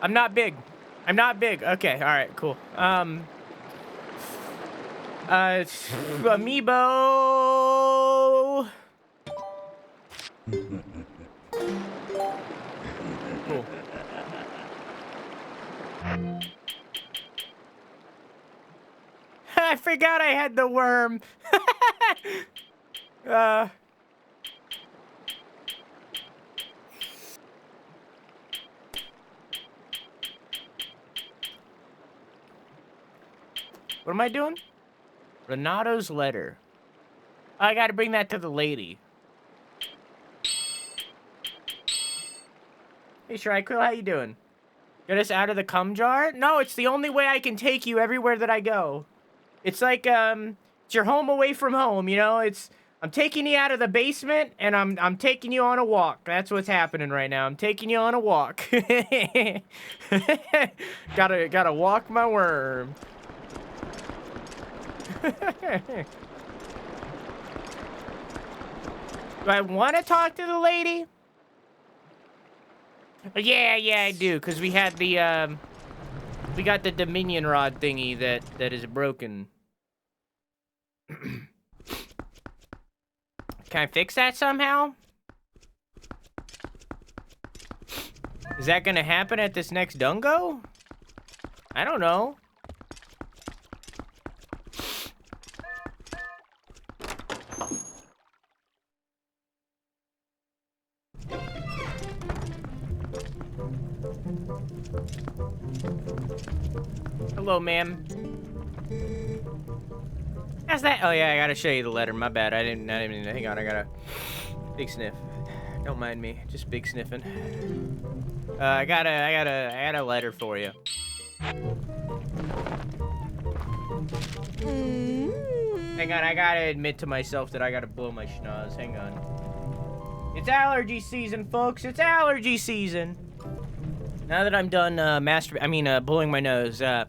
I'm not big. I'm not big. Okay, all right, cool. Amiibo. Cool. I forgot I had the worm. What am I doing? Renato's letter. I gotta bring that to the lady. Hey, Shrikequill, how you doing? Get us out of the cum jar? No, it's the only way I can take you everywhere that I go. It's like, it's your home away from home, you know? I'm taking you out of the basement, and I'm taking you on a walk. That's what's happening right now. I'm taking you on a walk. Gotta walk my worm. Do I want to talk to the lady? Yeah, I do, because we had the, we got the Dominion rod thingy that is broken. Can I fix that somehow? Is that gonna happen at this next Dungo? I don't know. Hello, ma'am. How's that? Oh yeah, I gotta show you the letter. My bad. I didn't hang on. I gotta big sniff. Don't mind me. Just big sniffing. I got a letter for you. Hang on, I gotta admit to myself that I gotta blow my schnoz. Hang on. It's allergy season, folks. It's allergy season. Now that I'm done blowing my nose, well,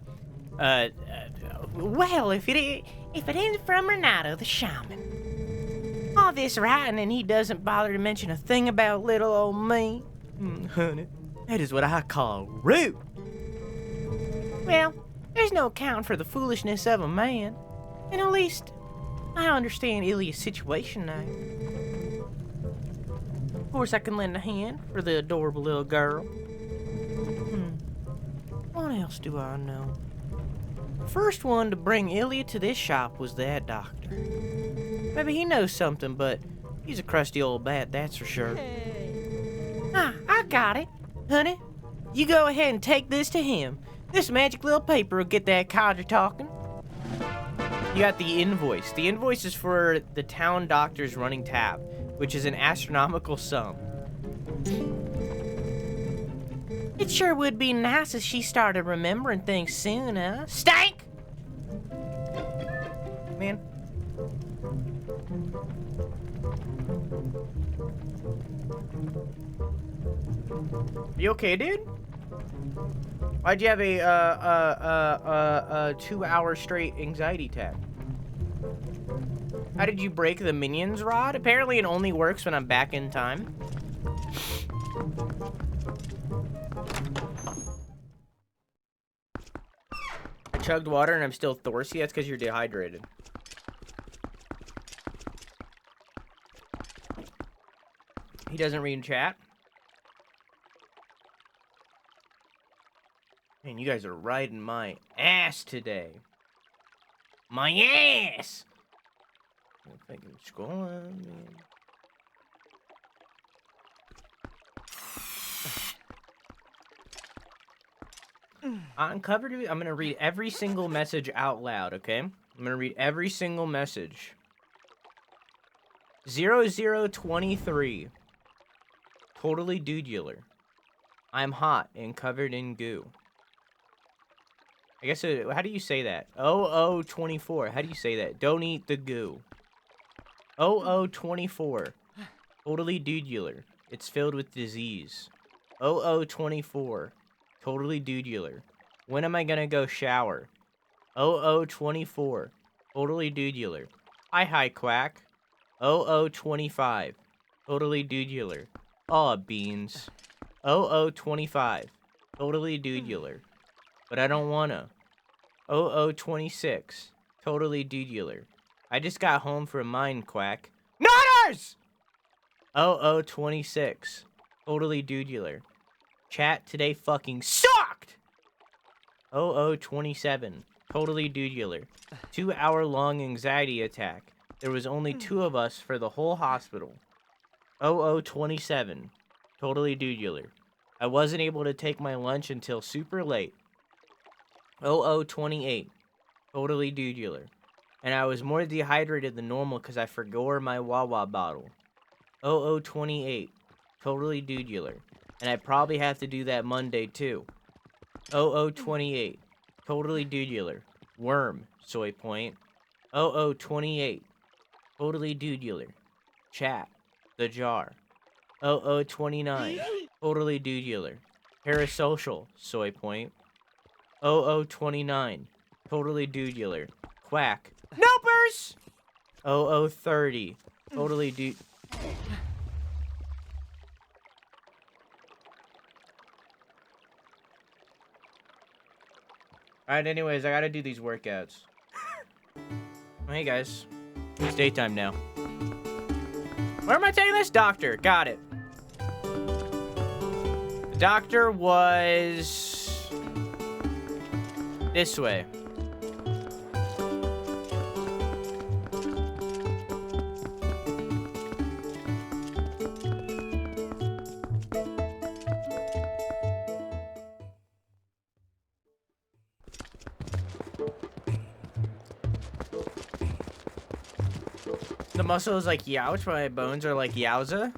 if it ain't from Renato the shaman. All this writing and he doesn't bother to mention a thing about little old me. Honey, that is what I call rude. Well, there's no account for the foolishness of a man. And at least, I understand Ilya's situation now. Of course, I can lend a hand for the adorable little girl. What else do I know? The first one to bring Ilya to this shop was that doctor. Maybe he knows something, but he's a crusty old bat, that's for sure. Ah, I got it. Honey, you go ahead and take this to him. This magic little paper will get that codger talking. You got the invoice. The invoice is for the town doctor's running tab, which is an astronomical sum. It sure would be nice if she started remembering things soon, huh? Stank! Man. You okay, dude? Why'd you have a 2-hour straight anxiety attack? How did you break the minion's rod? Apparently it only works when I'm back in time. I chugged water and I'm still thirsty. That's because you're dehydrated. He doesn't read chat. Man, you guys are riding my ass today. My ass! If I can scroll on, man. Uncovered. I'm gonna read every single message out loud, okay? I'm gonna read every single message. 0023. Totally dudular. I'm hot and covered in goo. I guess, how do you say that? 0024. How do you say that? Don't eat the goo. 0024. Totally dudular. It's filled with disease. 0024. Totally dudular. When am I gonna go shower? 0024. Totally dudular. Hi, quack. 0025. Totally dudular. Aw, beans. 0025. Totally dudular. But I don't wanna. 0026. Totally dudular. I just got home from mine, quack. Nutters! 0026. Totally dudular. Chat today fucking sucked! 0027. Totally dudular. 2-hour-long anxiety attack. There was only 2 of us for the whole hospital. 0027. Totally dudular. I wasn't able to take my lunch until super late. 0028. Totally dudular. And I was more dehydrated than normal because I forgot my Wawa bottle. 0028. Totally dudular. And I probably have to do that Monday too. 0028. Totally dudular. Worm. Soy point. 0028. Totally dudular. Chat. The jar. 0029. Totally dudular. Parasocial. Soy point. 0029. Totally dudular. Quack. Nopers! 0030. Totally Alright, anyways, I gotta do these workouts. Hey, guys. It's daytime now. Where am I taking this? Doctor. Got it. The doctor was... this way. The muscle is like youch, but my bones are like yowza.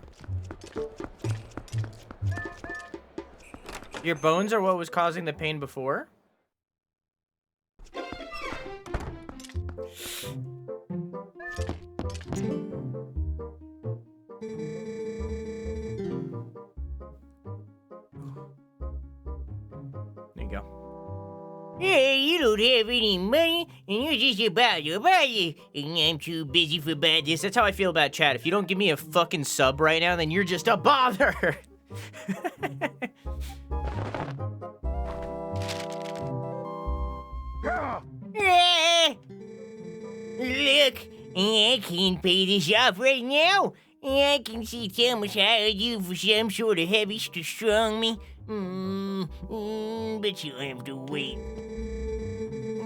Your bones are what was causing the pain before? There you go. Hey, you don't have any money, and you're just about to buy it, and I'm too busy for bad this. That's how I feel about chat. If you don't give me a fucking sub right now, then you're just a bother. Look, I can't pay this off right now. I can see Thomas hired you for some sort of heavies to strong me. But you'll have to wait.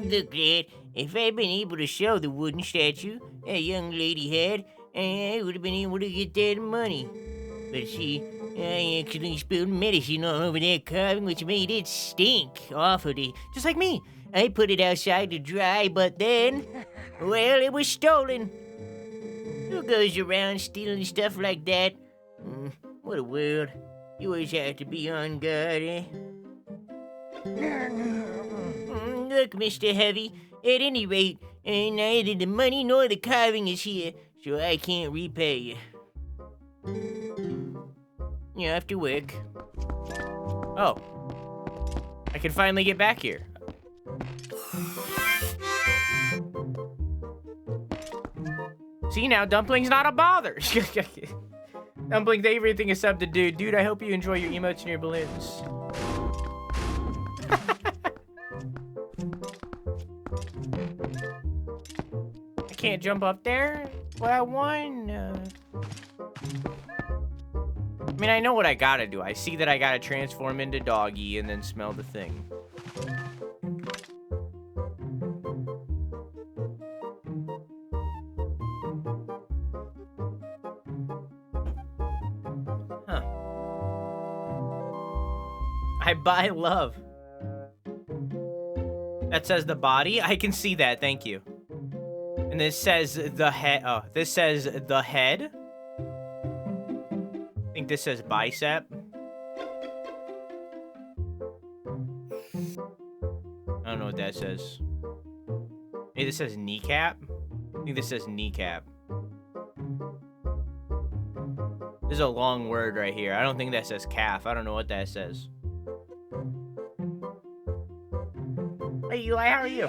Look, lad, if I'd been able to sell the wooden statue that young lady had, I would have been able to get that money. But see, I accidentally spilled medicine all over that carving, which made it stink awfully. Just like me. I put it outside to dry, but then, well, it was stolen. Who goes around stealing stuff like that? What a world. You always have to be on guard, eh? Look, Mr. Heavy, at any rate, neither the money nor the carving is here, so I can't repay you. You have to work. Oh. I can finally get back here. See, now Dumpling's not a bother. Dumpling, everything is sub to dude. Dude, I hope you enjoy your emotes and your balloons. I can't jump up there? What I want? I mean, I know what I gotta do. I see that I gotta transform into doggy and then smell the thing. I buy love. That says the body? I can see that, thank you. And this says the head. Oh, this says the head. I think this says bicep. I don't know what that says. Maybe this says kneecap? I think this says kneecap. This is a long word right here. I don't think that says calf. I don't know what that says. Hey, Eli, how are you?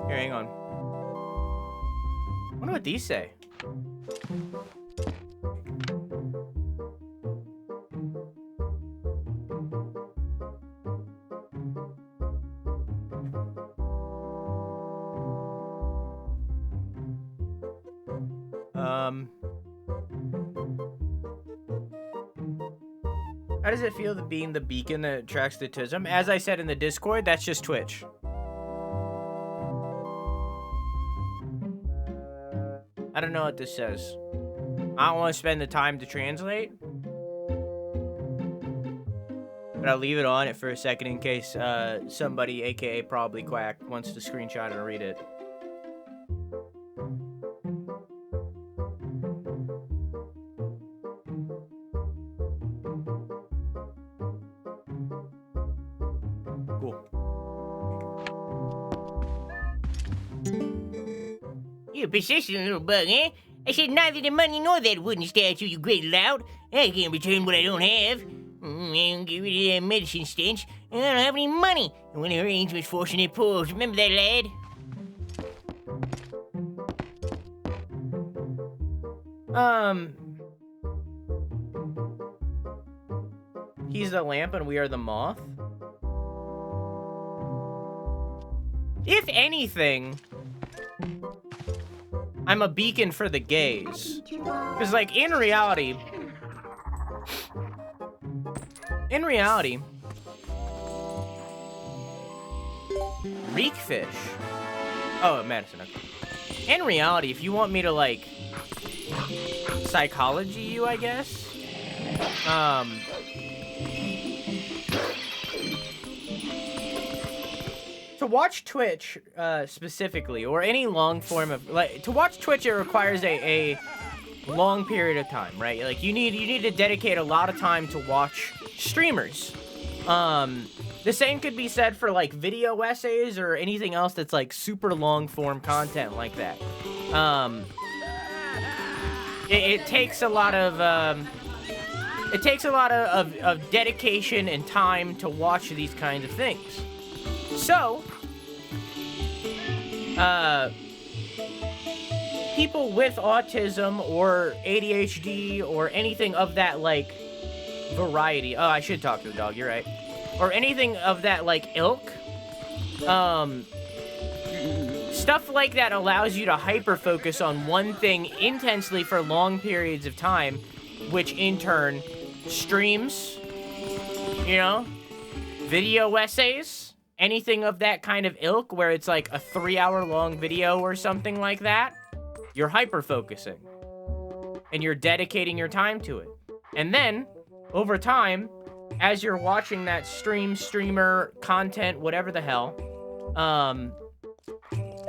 Here, hang on. I wonder what these say. How does it feel to being the beacon that attracts the tism? As I said in the Discord, that's just Twitch. I don't know what this says. I don't want to spend the time to translate. But I'll leave it on it for a second in case somebody, aka probably Quack, wants to screenshot and read it. Cool. You persistent little bug, eh? I said neither the money nor that wooden statue, you great lout. I can't return what I don't have. I don't get rid of that medicine stench. I don't have any money. And when it rains, misfortunate pools. Remember that, lad? He's the lamp and we are the moth. If anything, I'm a beacon for the gays. Because, like, in reality, Reekfish. Oh, Madison. Okay. In reality, if you want me to, like, psychology you, I guess, to watch Twitch, specifically, or any long form of, like, to watch Twitch, it requires a long period of time, right? Like, you need to dedicate a lot of time to watch streamers. The same could be said for, like, video essays or anything else that's, like, super long form content like that. It takes a lot of, of dedication and time to watch these kinds of things. So, people with autism or ADHD or anything of that, like, variety. Oh, I should talk to the dog, you're right. Or anything of that, like, ilk. Stuff like that allows you to hyper-focus on one thing intensely for long periods of time, which in turn streams, you know, video essays, anything of that kind of ilk where it's like a 3-hour-long video or something like that. You're hyper-focusing. And you're dedicating your time to it. And then, over time, as you're watching that streamer, content, whatever the hell,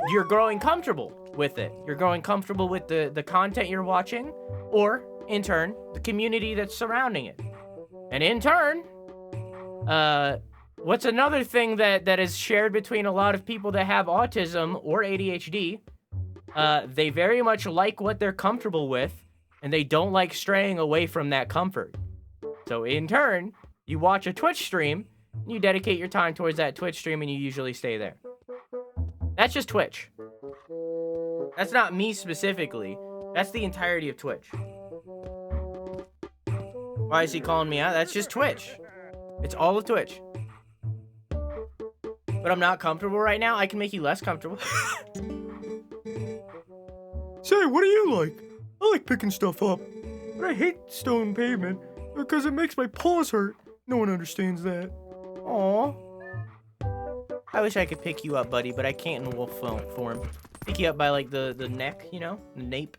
you're growing comfortable with it. You're growing comfortable with the content you're watching, or, in turn, the community that's surrounding it. And in turn, what's another thing that is shared between a lot of people that have autism or ADHD? They very much like what they're comfortable with, and they don't like straying away from that comfort. So in turn, you watch a Twitch stream, you dedicate your time towards that Twitch stream, and you usually stay there. That's just Twitch. That's not me specifically. That's the entirety of Twitch. Why is he calling me out? That's just Twitch. It's all of Twitch. But I'm not comfortable right now. I can make you less comfortable. Say, what do you like? I like picking stuff up. But I hate stone pavement because it makes my paws hurt. No one understands that. Aww. I wish I could pick you up, buddy, but I can't in wolf form. Pick you up by, like, the neck, you know? The nape.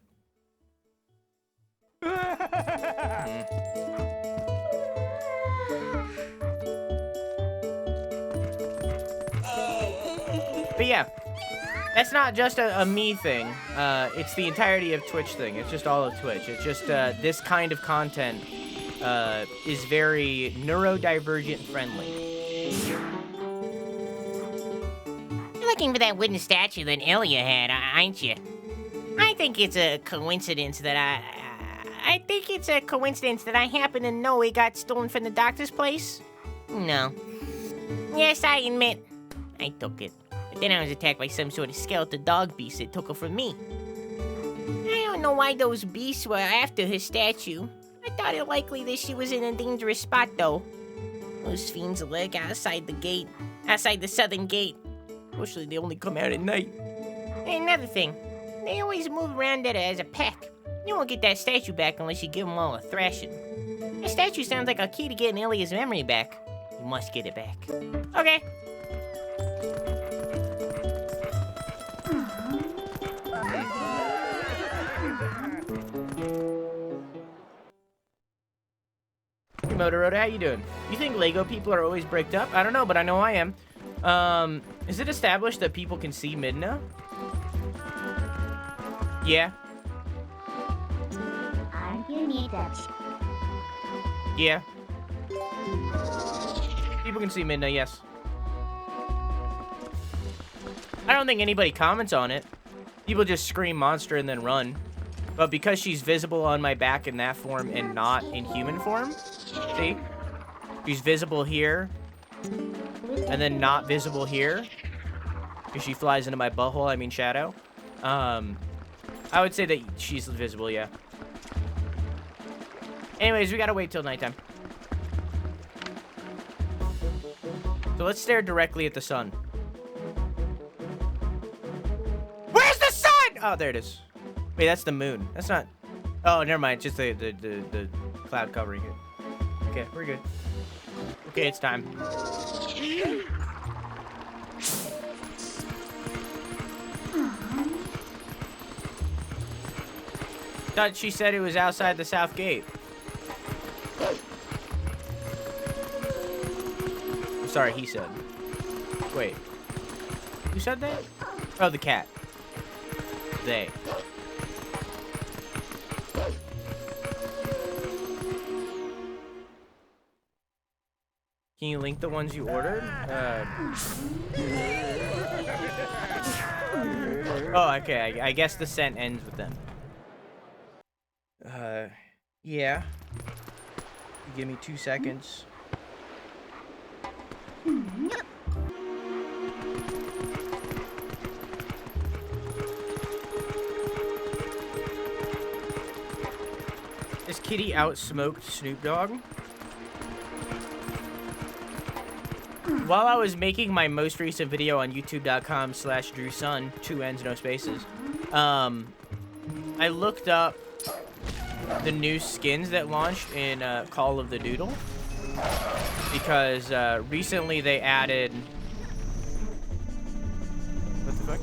But yeah, that's not just a me thing. It's the entirety of Twitch thing. It's just all of Twitch. It's just this kind of content is very neurodivergent friendly. You're looking for that wooden statue that Ilya had, aren't you? I think it's a coincidence that I happen to know it got stolen from the doctor's place. No. Yes, I admit, I took it. But then I was attacked by some sort of skeletal dog beast that took it from me. I don't know why those beasts were after his statue. I thought it likely that she was in a dangerous spot, though. Those fiends lurk outside the southern gate. Fortunately, they only come out at night. And another thing, they always move around as a pack. You won't get that statue back unless you give them all a thrashing. That statue sounds like a key to getting Ilia's memory back. You must get it back. Okay. Hey, Motorola, how you doing? You think Lego people are always bricked up? I don't know, but I know I am. Is it established that people can see Midna? Yeah. Yeah. People can see Midna, yes. I don't think anybody comments on it. People just scream monster and then run. But because she's visible on my back in that form and not in human form, see? She's visible here, and then not visible here. Because she flies into my butthole, I mean shadow. I would say that she's visible, yeah. Anyways, we gotta wait till nighttime. So let's stare directly at the sun. Where's the sun? Oh, there it is. Wait, that's the moon. That's not... Oh, never mind. Just the cloud covering it. Okay, we're good. Okay, it's time. Thought she said it was outside the south gate. I'm sorry, he said. Wait. Who said that? Oh, the cat. They. Can you link the ones you ordered? Oh, okay. I guess the scent ends with them. Yeah. You give me 2 seconds. Is Kitty outsmoked Snoop Dogg? While I was making my most recent video on youtube.com/DrewSunn, 2 N's, no spaces, I looked up the new skins that launched in Call of the Doodle, because recently they added... What the fuck?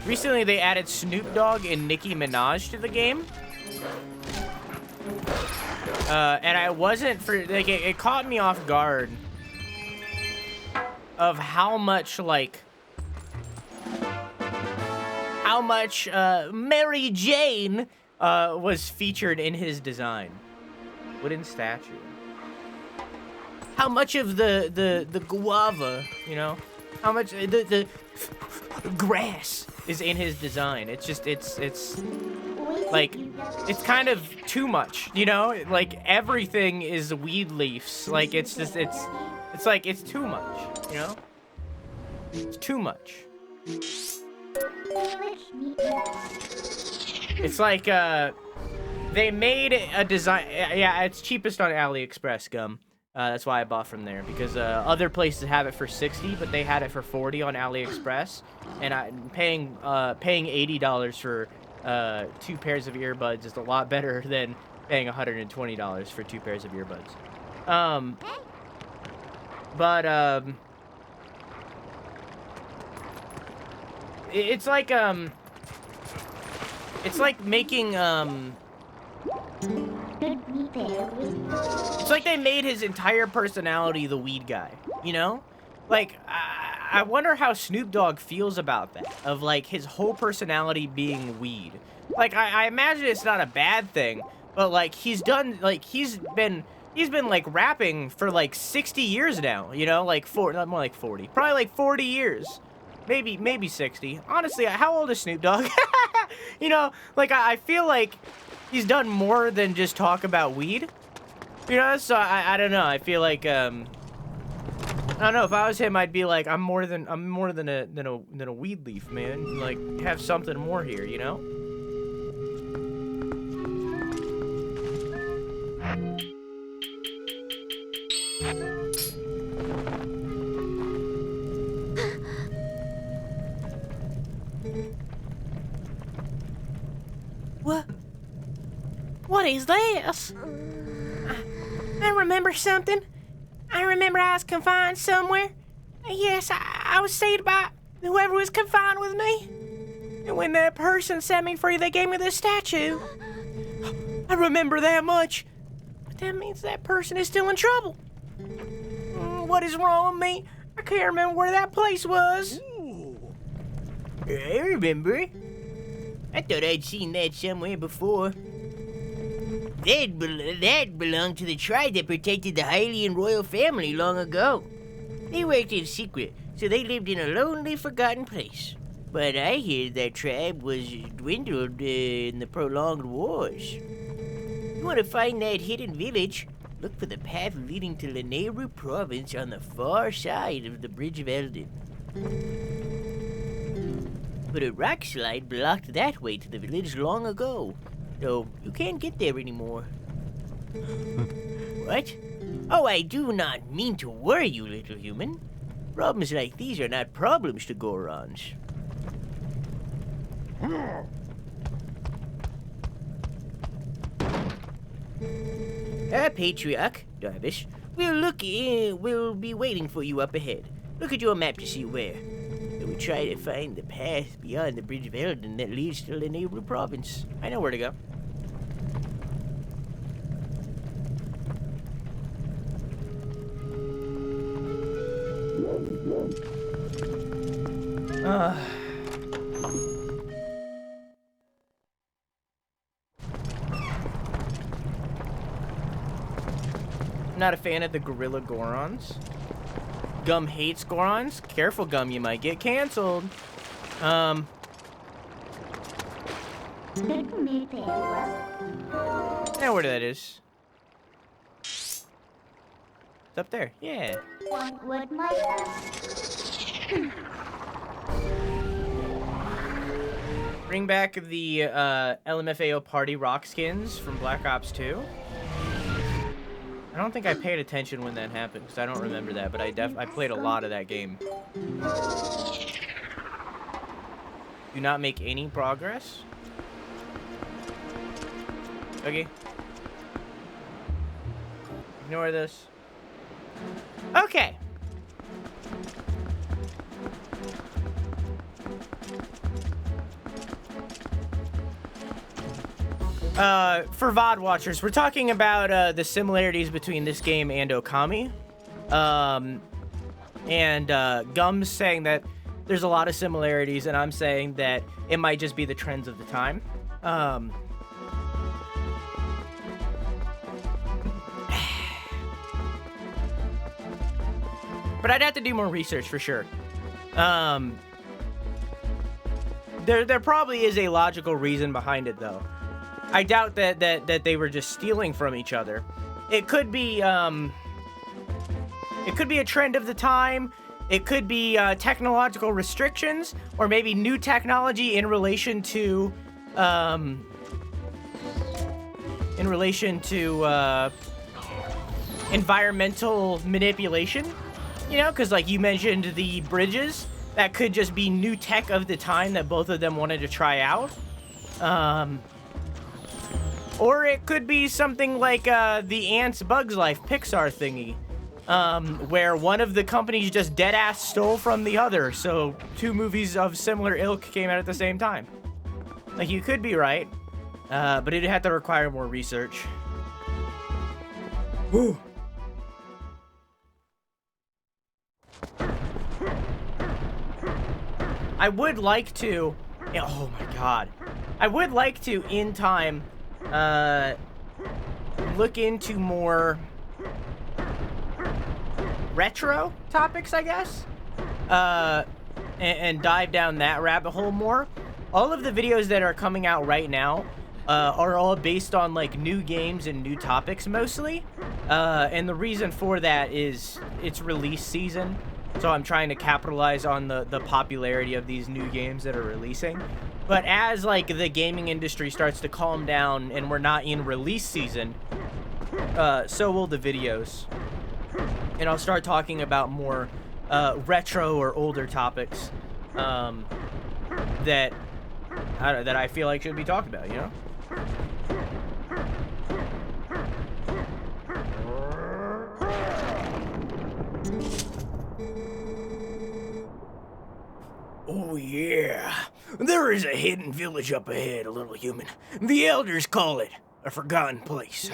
Recently they added Snoop Dogg and Nicki Minaj to the game. And I wasn't for like it caught me off guard of how much Mary Jane was featured in his design. Wooden statue. How much of the guava, you know, how much the grass is in his design. It's just it's like, it's kind of too much, you know? Like, everything is weed leaves. Like, it's just, it's like, it's too much, you know? It's too much. It's like, they made a design, yeah, it's cheapest on AliExpress, gum. That's why I bought from there, because other places have it for 60, but they had it for 40 on AliExpress, and I'm paying $80 for 2 pairs of earbuds is a lot better than paying $120 for 2 pairs of earbuds. It's like making it's like they made his entire personality the weed guy, you know? Like, I wonder how Snoop Dogg feels about that, of like his whole personality being weed. Like, I imagine it's not a bad thing, but like he's been like rapping for like 60 years now, you know? Like more like 40, probably like 40 years, maybe 60. Honestly, how old is Snoop Dogg? You know, like I feel like he's done more than just talk about weed, you know? So I don't know. I feel like I don't know, if I was him, I'd be like, I'm more than a weed leaf, man. Like, have something more here, you know? What is this? I remember something. I remember I was confined somewhere. Yes, I was saved by whoever was confined with me. And when that person set me free, they gave me this statue. I remember that much. But that means that person is still in trouble. What is wrong with me? I can't remember where that place was. Ooh. I remember. I thought I'd seen that somewhere before. That belonged to the tribe that protected the Hylian royal family long ago. They worked in secret, so they lived in a lonely, forgotten place. But I hear that tribe was dwindled in the prolonged wars. You want to find that hidden village? Look for the path leading to Lanayru province on the far side of the Bridge of Eldin. But a rock slide blocked that way to the village long ago, so you can't get there anymore. What? Oh, I do not mean to worry you, little human. Problems like these are not problems to Gorons. Patriarch, Darvish, we'll be waiting for you up ahead. Look at your map to see where. We'll try to find the path beyond the Bridge of Eldin that leads to the neighboring province. I know where to go. I'm not a fan of the Gorilla Gorons. Gum hates Gorons. Careful, Gum, you might get canceled. Now where that is. It's up there. Yeah. Bring back the LMFAO party rock skins from Black Ops 2. I don't think I paid attention when that happened, because I don't remember that, but I played a lot of that game. Do not make any progress. Okay. Ignore this. Okay. For VOD watchers, we're talking about the similarities between this game and Okami. Gum's saying that there's a lot of similarities, and I'm saying that it might just be the trends of the time. But I'd have to do more research for sure. There probably is a logical reason behind it, though. I doubt that they were just stealing from each other. It could be a trend of the time. It could be technological restrictions, or maybe new technology in relation to environmental manipulation. You know, because like you mentioned the bridges, that could just be new tech of the time that both of them wanted to try out. Or it could be something like the Ants Bugs Life Pixar thingy, where one of the companies just dead-ass stole from the other, so two movies of similar ilk came out at the same time. Like, you could be right, but it'd have to require more research. Whew. I would like to... Oh my god. I would like to, in time, look into more retro topics, I guess, and dive down that rabbit hole more. All of the videos that are coming out right now are all based on like new games and new topics mostly, and the reason for that is it's release season, so I'm trying to capitalize on the popularity of these new games that are releasing. But as like the gaming industry starts to calm down and we're not in release season, so will the videos. And I'll start talking about more retro or older topics that I feel like should be talked about, you know? Oh, yeah. There is a hidden village up ahead, a little human. The elders call it a forgotten place.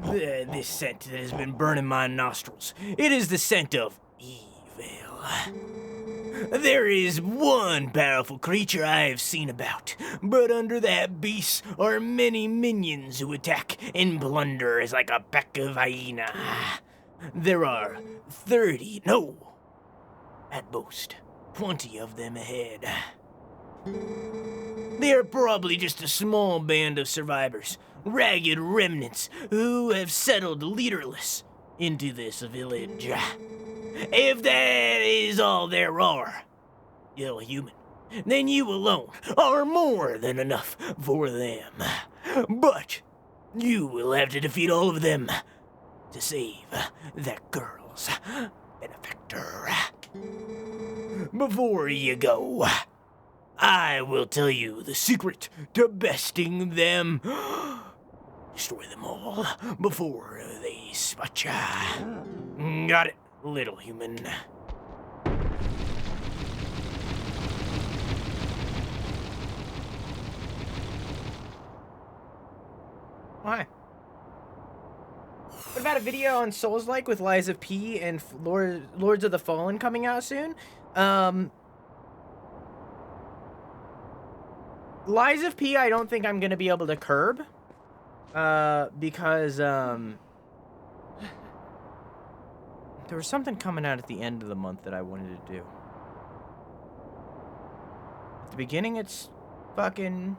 This scent that has been burning my nostrils. It is the scent of evil. There is one powerful creature I have seen about, but under that beast are many minions who attack and plunder as like a pack of hyena. There are 30, no, at most, 20 of them ahead. They are probably just a small band of survivors, ragged remnants who have settled leaderless into this village. If that is all there are, you human, then you alone are more than enough for them. But you will have to defeat all of them to save that girl's benefactor. Before you go, I will tell you the secret to besting them. Destroy them all before they spot ya. Got it, little human. Why? What about a video on Souls-like with Lies of P and Lords of the Fallen coming out soon? Lies of P I don't think I'm gonna be able to curb. Because, there was something coming out at the end of the month that I wanted to do. At the beginning, it's fucking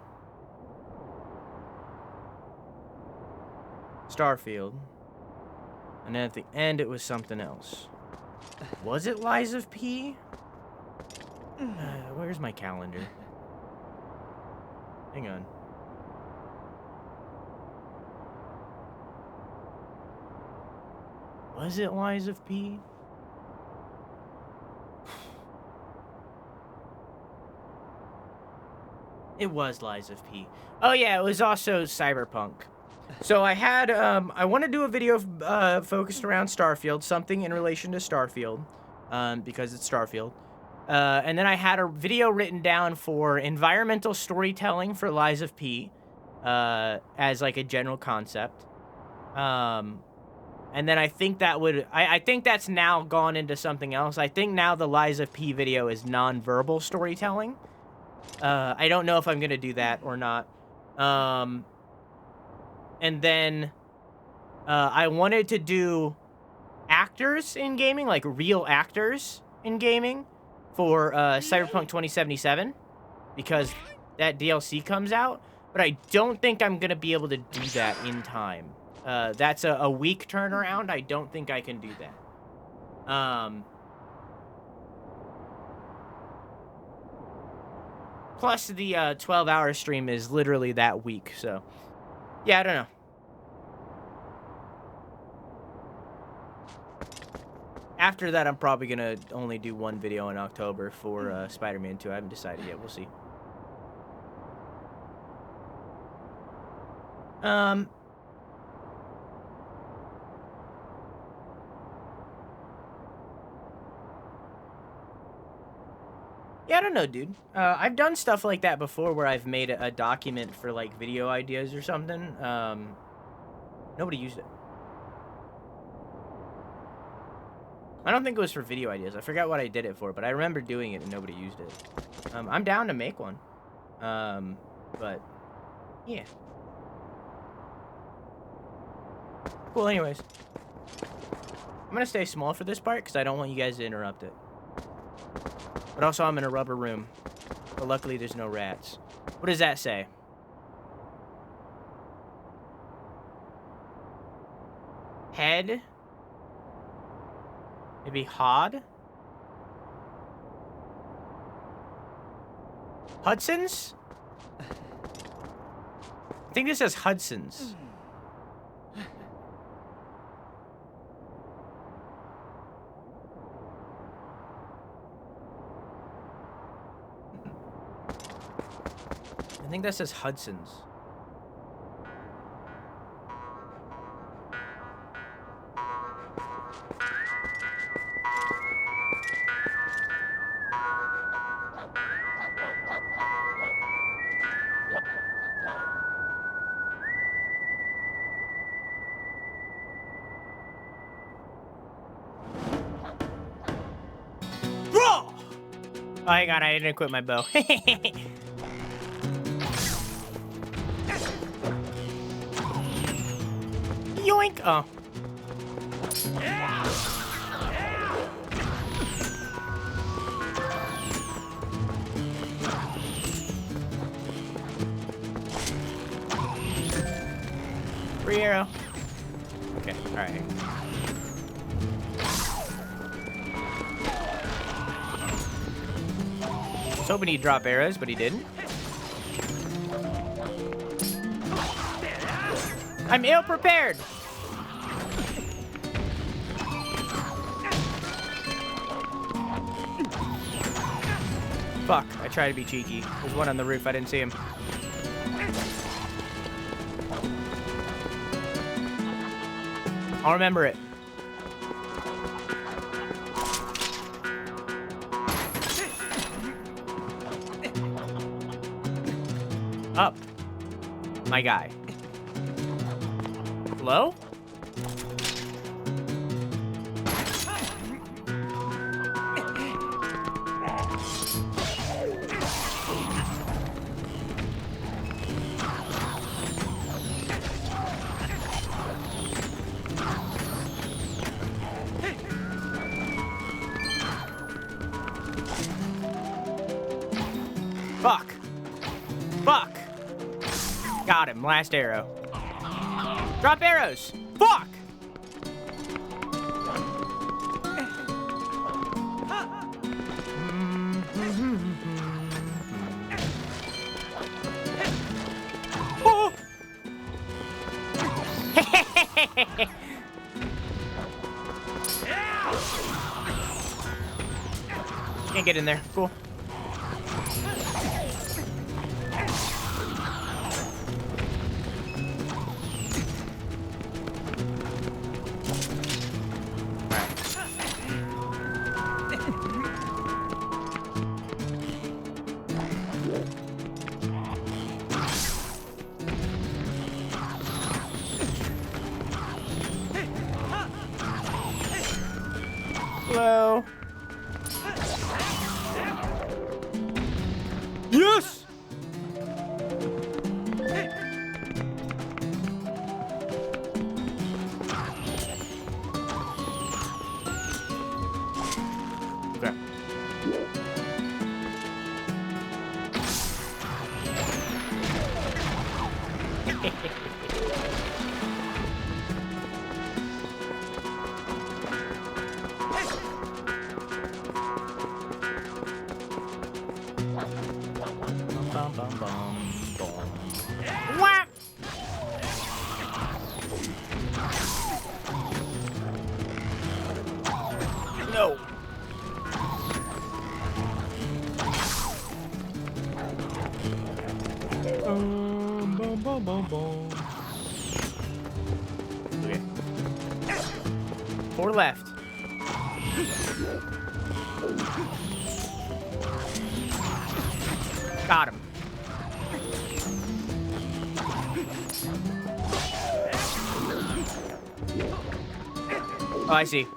Starfield. And then at the end, it was something else. Was it Lies of P? Where's my calendar? Hang on. Was it Lies of P? It was Lies of P. Oh yeah, it was also Cyberpunk. So I had, I want to do a video focused around Starfield, something in relation to Starfield, because it's Starfield. And then I had a video written down for environmental storytelling for Lies of P, as like a general concept. And then I think that would, I think that's now gone into something else. I think now the Lies of P video is non-verbal storytelling. I don't know if I'm going to do that or not. And then I wanted to do actors in gaming, like real actors in gaming for Cyberpunk 2077, because that DLC comes out. But I don't think I'm going to be able to do that in time. That's a week turnaround. I don't think I can do that. Plus, the 12-hour stream is literally that week, so... Yeah, I don't know. After that, I'm probably gonna only do one video in October for Spider-Man 2. I haven't decided yet. We'll see. Yeah, I don't know, dude. I've done stuff like that before where I've made a document for, like, video ideas or something. Nobody used it. I don't think it was for video ideas. I forgot what I did it for, but I remember doing it and nobody used it. I'm down to make one. But, yeah. Cool, anyways. I'm gonna stay small for this part because I don't want you guys to interrupt it. But also, I'm in a rubber room. But luckily, there's no rats. What does that say? Head? Maybe Hod? Hudson's? I think this says Hudson's. I think that says Hudson's. Oh, hang on, I didn't equip my bow. Yoink! Oh. Free arrow. Okay, alright. I was hoping he'd drop arrows, but he didn't. I'm ill prepared. Fuck, I tried to be cheeky. There's one on the roof, I didn't see him. I'll remember it. Up. My guy. Hello? Fuck. Fuck. Got him. Last arrow. Drop arrows. Fuck. Oh. Can't get in there. Cool. Hello. Yes. Okay. Bum, bum, bum, bum. Whap! No. Bum, bum, bum, bum. Okay. 4 left. Got him. Oh, I see.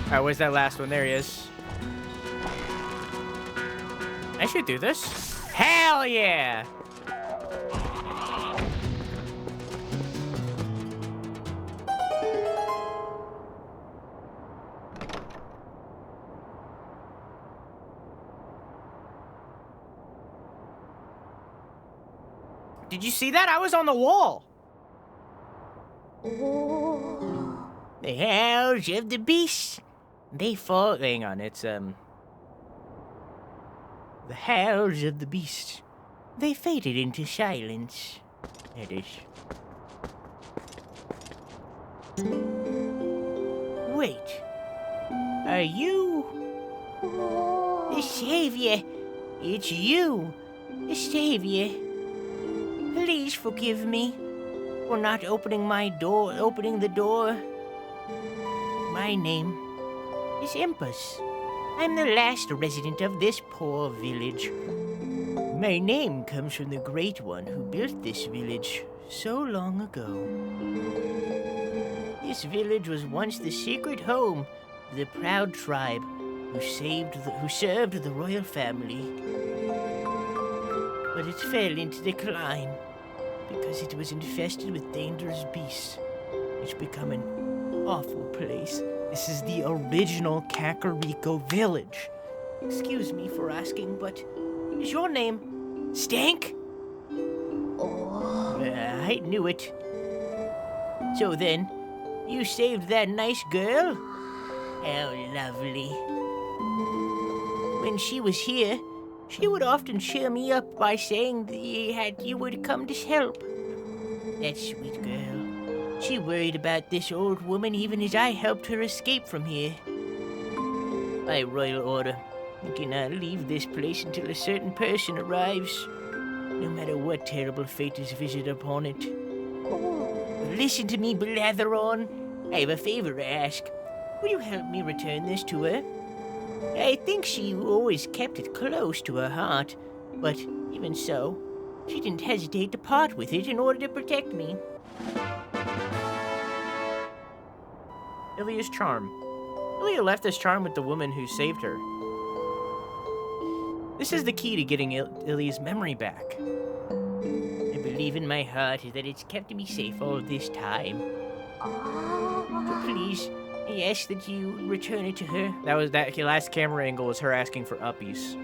Alright, where's that last one? There he is. I should do this. Hell yeah! Did you see that? I was on the wall. The house of the beast. They fall. Hang on, it's The howls of the beast. They faded into silence. That is. Wait. Are you the savior? It's you, the savior. Please forgive me for not opening the door. My name is Impus. I'm the last resident of this poor village. My name comes from the Great One who built this village so long ago. This village was once the secret home of the proud tribe who served the royal family. But it fell into decline because it was infested with dangerous beasts. It's become an awful place. This is the original Kakariko village. Excuse me for asking, but is your name Stank? I knew it. So then, you saved that nice girl? How lovely. When she was here, she would often cheer me up by saying that you would come to help. That sweet girl. She worried about this old woman even as I helped her escape from here. By royal order, you cannot leave this place until a certain person arrives, no matter what terrible fate is visited upon it. Listen to me, Blatheron. I have a favor to ask. Will you help me return this to her? I think she always kept it close to her heart, but even so, she didn't hesitate to part with it in order to protect me. Ilia's charm. Ilia left this charm with the woman who saved her. This is the key to getting Ilia's memory back. I believe in my heart that it's kept me safe all this time. So please, I ask that you return it to her. That last camera angle was her asking for uppies.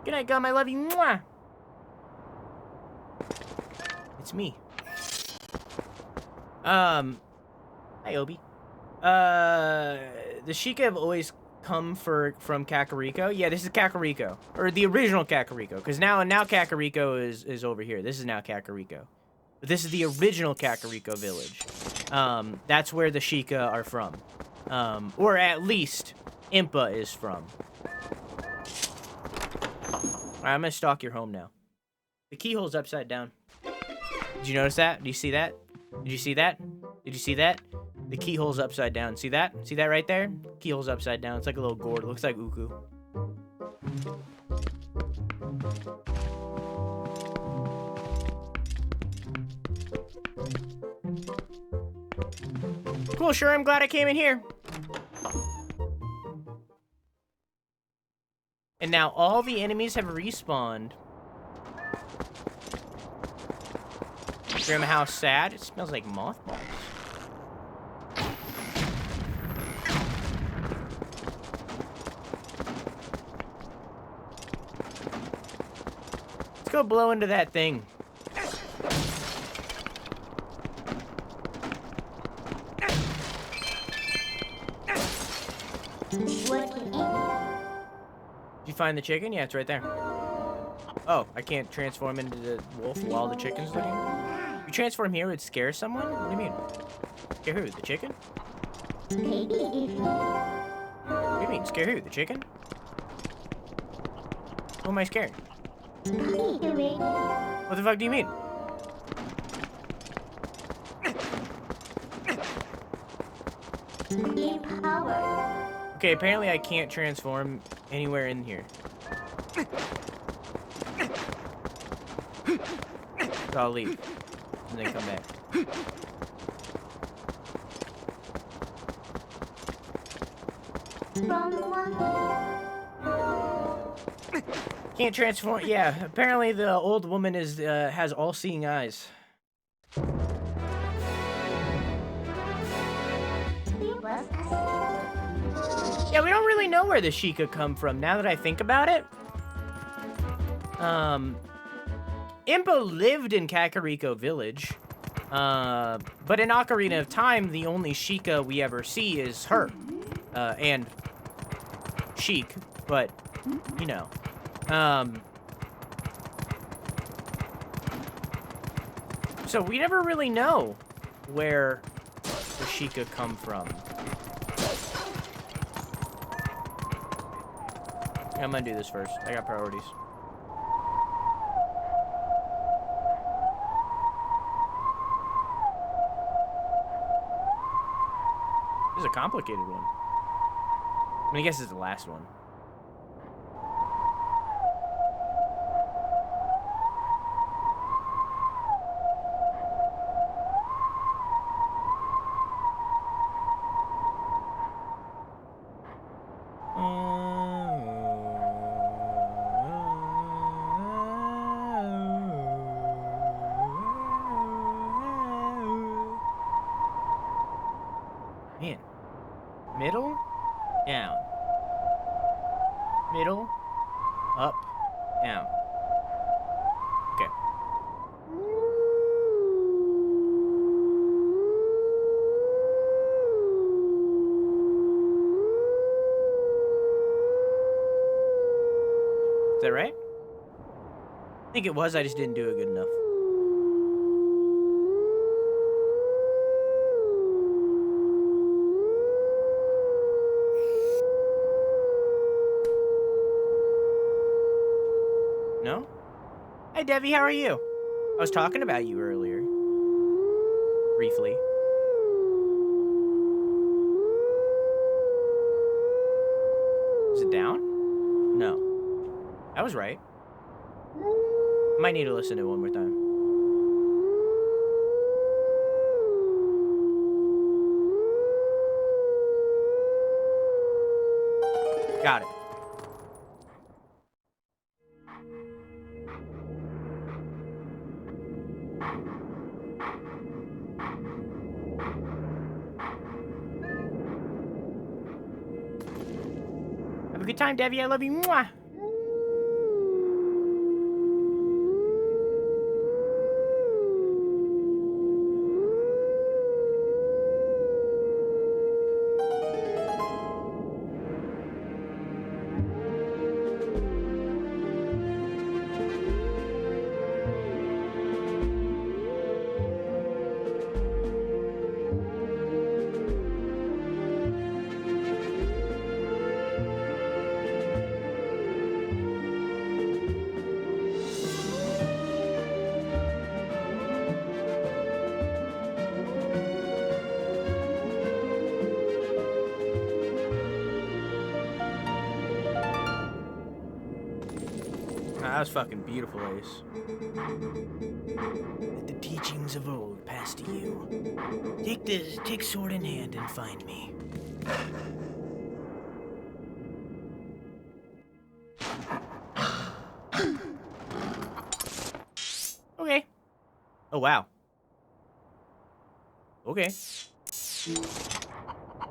Good night, Gum. I love you. Mwah! It's me. Hi, Obi. The Sheikah have always come from Kakariko. Yeah, this is Kakariko, or the original Kakariko, because now Kakariko is over here. This is now Kakariko, but this is the original Kakariko village. That's where the Sheikah are from, or at least Impa is from. All right, I'm gonna stalk your home now. The keyhole's upside down. Did you notice that? Do you see that? Did you see that? Did you see that? The keyhole's upside down. See that? See that right there? Keyhole's upside down. It's like a little gourd. It looks like Uku. Cool, sure, I'm glad I came in here. And now all the enemies have respawned. Grandma House sad. It smells like mothballs. Let's go blow into that thing. Did you find the chicken? Yeah, it's right there. Oh, I can't transform into the wolf while the chicken's looking? You transform here, it would scare someone? What do you mean? Scare who? The chicken? What do you mean? Scare who? The chicken? Who am I scaring? What the fuck do you mean? Okay, apparently I can't transform anywhere in here. So I'll leave. And then come back. Can't transform. Yeah, apparently the old woman has all-seeing eyes. Yeah, we don't really know where the Sheikah come from now that I think about it. Impa lived in Kakariko Village. But in Ocarina of Time, the only Sheikah we ever see is her. And Sheik, but, you know. So we never really know where the Sheikah come from. I'm gonna do this first. I got priorities. was a complicated one. I mean, I guess it's the last one. Man. Middle, down. Middle, up, down. Okay. Is that right? I think it was, I just didn't do it good enough. No? Hey, Debbie, how are you? I was talking about you earlier. Briefly. Is it down? No. That was right. Might need to listen to it one more time. Got it. Have a good time, Debbie. I love you. Mwah. That was fucking beautiful, Ace. Let the teachings of old pass to you. Take sword in hand and find me. Okay. Oh wow. Okay.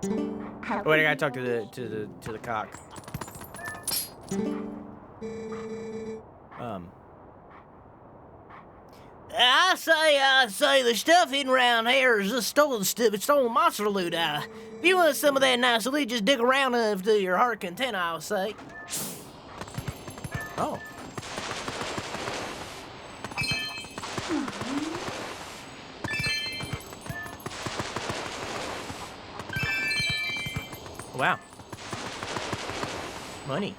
Oh wait, I gotta talk to the cock. I say the stuff hidden around here is just stolen monster loot. If you want some of that nice loot, just dig around to your heart content, I'll say. Oh. Wow. Money.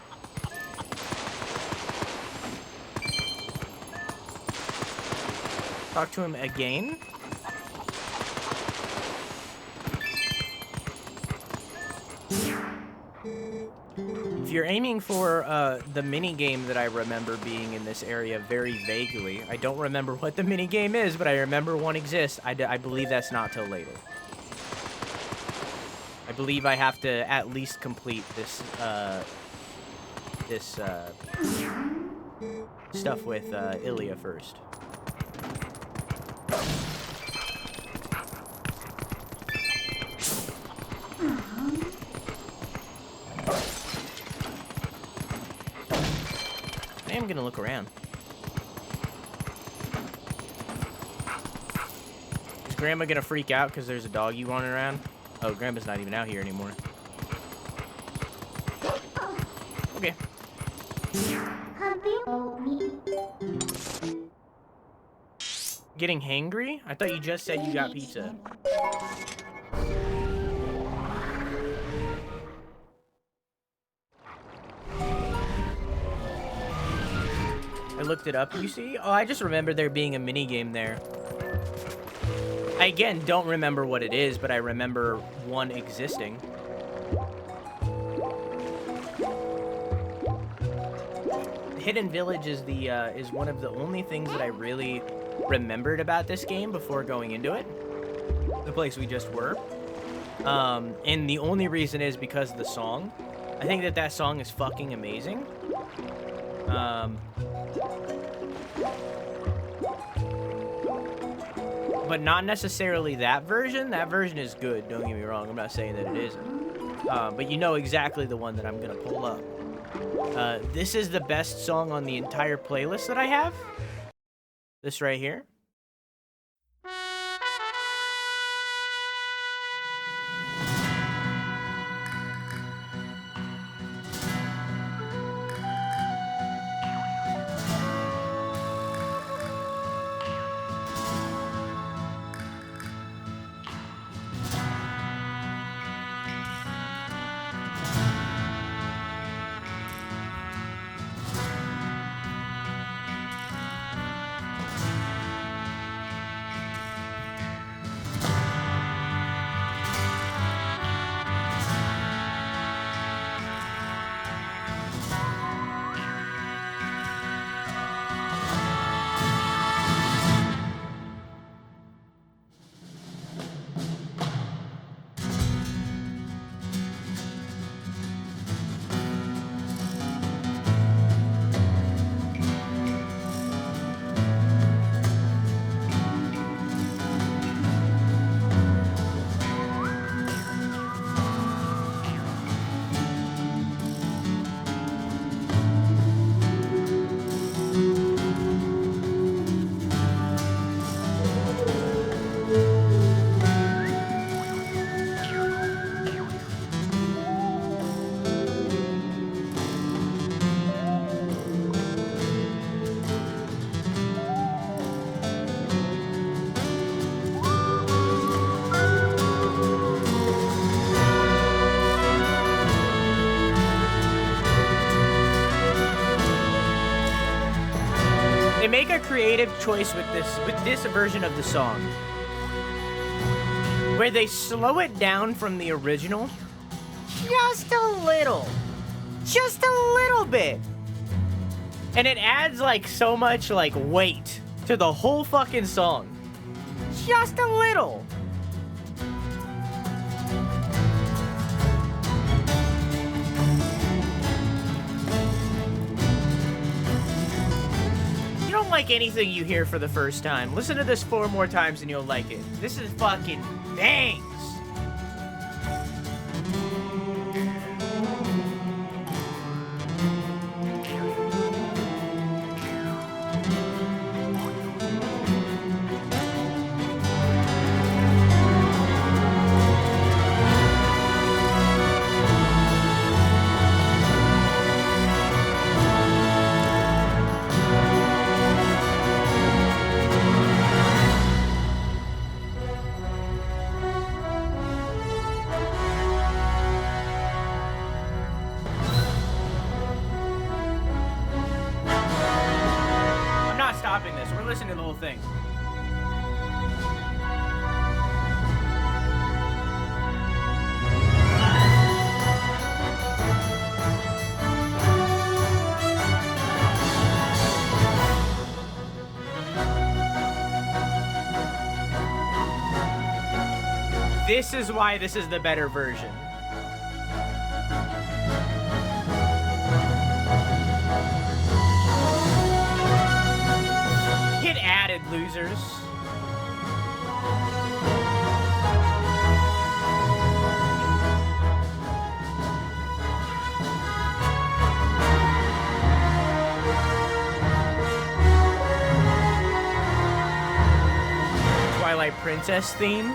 Talk to him again. If you're aiming for the mini game that I remember being in this area very vaguely, I don't remember what the mini game is, but I remember one exists. I believe that's not till later. I believe I have to at least complete this stuff with Ilya first. I am gonna look around. Is Grandma gonna freak out because there's a doggy wandering around? Oh, Grandma's not even out here anymore. Okay. Getting hangry? I thought you just said you got pizza. I looked it up, you see? Oh, I just remembered there being a mini game there. I, again, don't remember what it is, but I remember one existing. Hidden Village is the is one of the only things that I really remembered about this game before going into it. The place we just were. And the only reason is because of the song. I think that song is fucking amazing. But not necessarily that version. That version is good, don't get me wrong. I'm not saying that it isn't. But you know exactly the one that I'm gonna pull up. This is the best song on the entire playlist that I have. This right here. They make a creative choice with this version of the song, where they slow it down from the original just a little bit, and it adds like so much like weight to the whole fucking song, just a little. Like anything you hear for the first time, listen to this 4 more times and you'll like it. This is fucking bangs. Listen to the whole thing. This is why this is the better version. Get added, losers. Twilight Princess theme.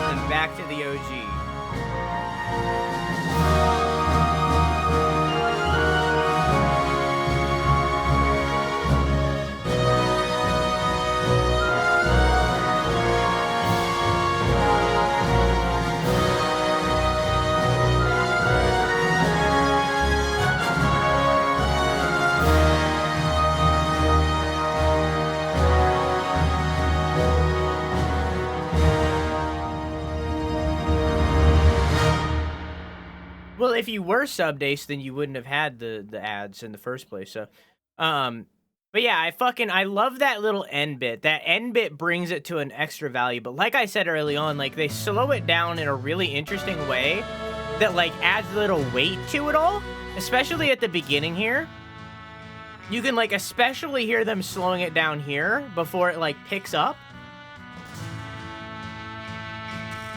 And back to the OG. Well, if you were sub-based, then you wouldn't have had the ads in the first place. So, but yeah, I love that little end bit. That end bit brings it to an extra value. But like I said early on, like they slow it down in a really interesting way that like adds a little weight to it all, especially at the beginning here. You can like especially hear them slowing it down here before it like picks up.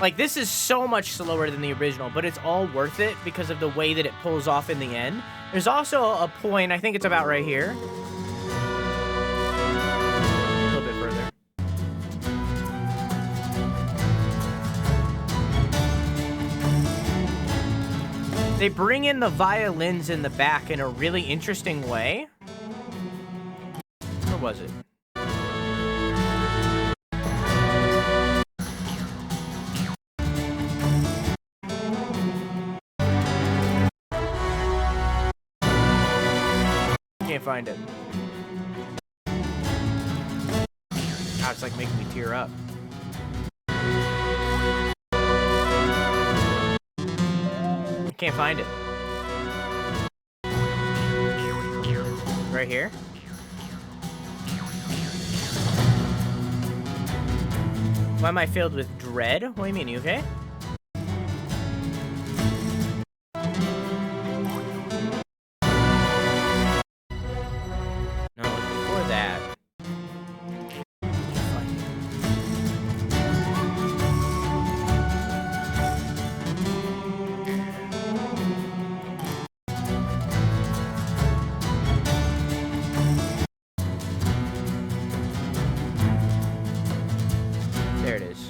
Like, this is so much slower than the original, but it's all worth it because of the way that it pulls off in the end. There's also a point, I think it's about right here. A little bit further. They bring in the violins in the back in a really interesting way. Where was it? Can't find it. God, it's like making me tear up. I can't find it. Right here. Why am I filled with dread? What do you mean? You okay? No, before that. There it is.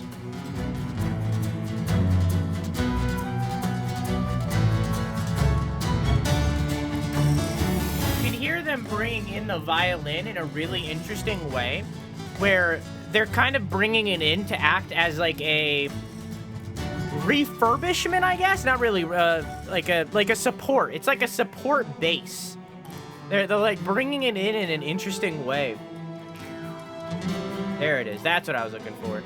You can hear them bringing in the violin in a really interesting way, where they're kind of bringing it in to act as like a refurbishment, I guess. Not really, like a support. It's like a support bass. They're like bringing it in an interesting way. There it is. That's what I was looking for.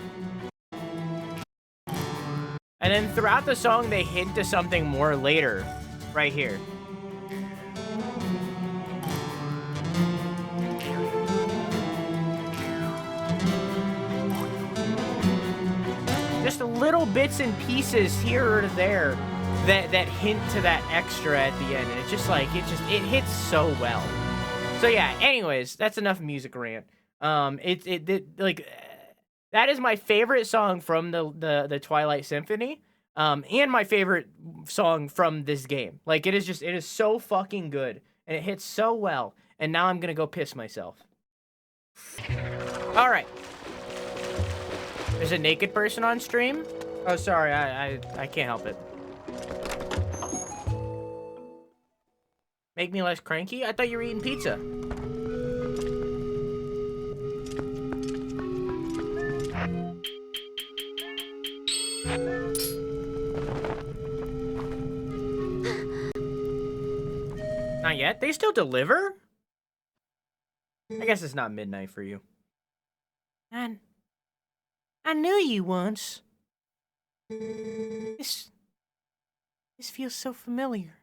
And then throughout the song, they hint to something more later, right here. Just little bits and pieces here or there that hint to that extra at the end, and it's just like it hits so well. So yeah. Anyways, that's enough music rant. Like that is my favorite song from the Twilight Symphony, and my favorite song from this game. Like it is so fucking good, and it hits so well. And now I'm gonna go piss myself. All right. There's a naked person on stream. Oh, sorry, I can't help it. Make me less cranky? I thought you were eating pizza. Not yet? They still deliver? I guess it's not midnight for you. And I knew you once. This feels so familiar.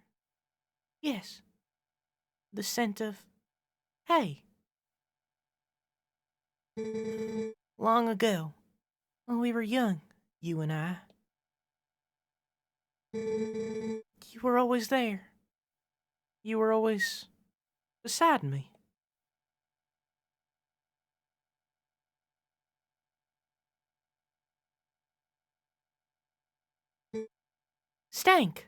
Yes. The scent of hay. Long ago, when we were young, you and I. You were always there. You were always beside me. Stank.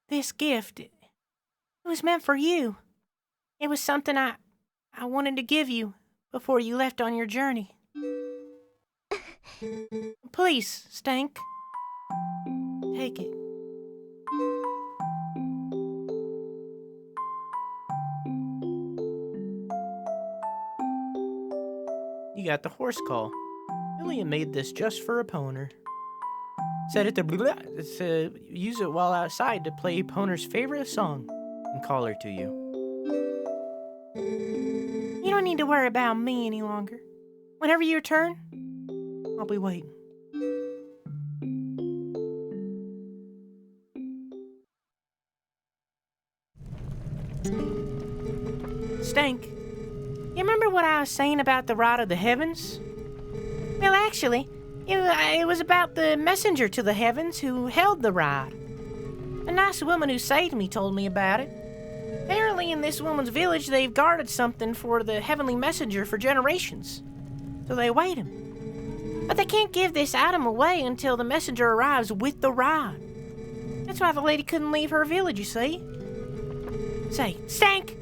This gift, it was meant for you. It was something I wanted to give you before you left on your journey. Please, Stank. Take it. You got the horse call. Ilya made this just for Epona. Set it to use it while outside to play Epona's favorite song and call her to you. You don't need to worry about me any longer. Whenever you return, I'll be waiting. Stank, you remember what I was saying about the Rod of the Heavens? Well, actually, it was about the messenger to the heavens who held the rod. A nice woman who saved me told me about it. Apparently in this woman's village, they've guarded something for the heavenly messenger for generations. So they await him. But they can't give this item away until the messenger arrives with the rod. That's why the lady couldn't leave her village, you see. Say, Stank,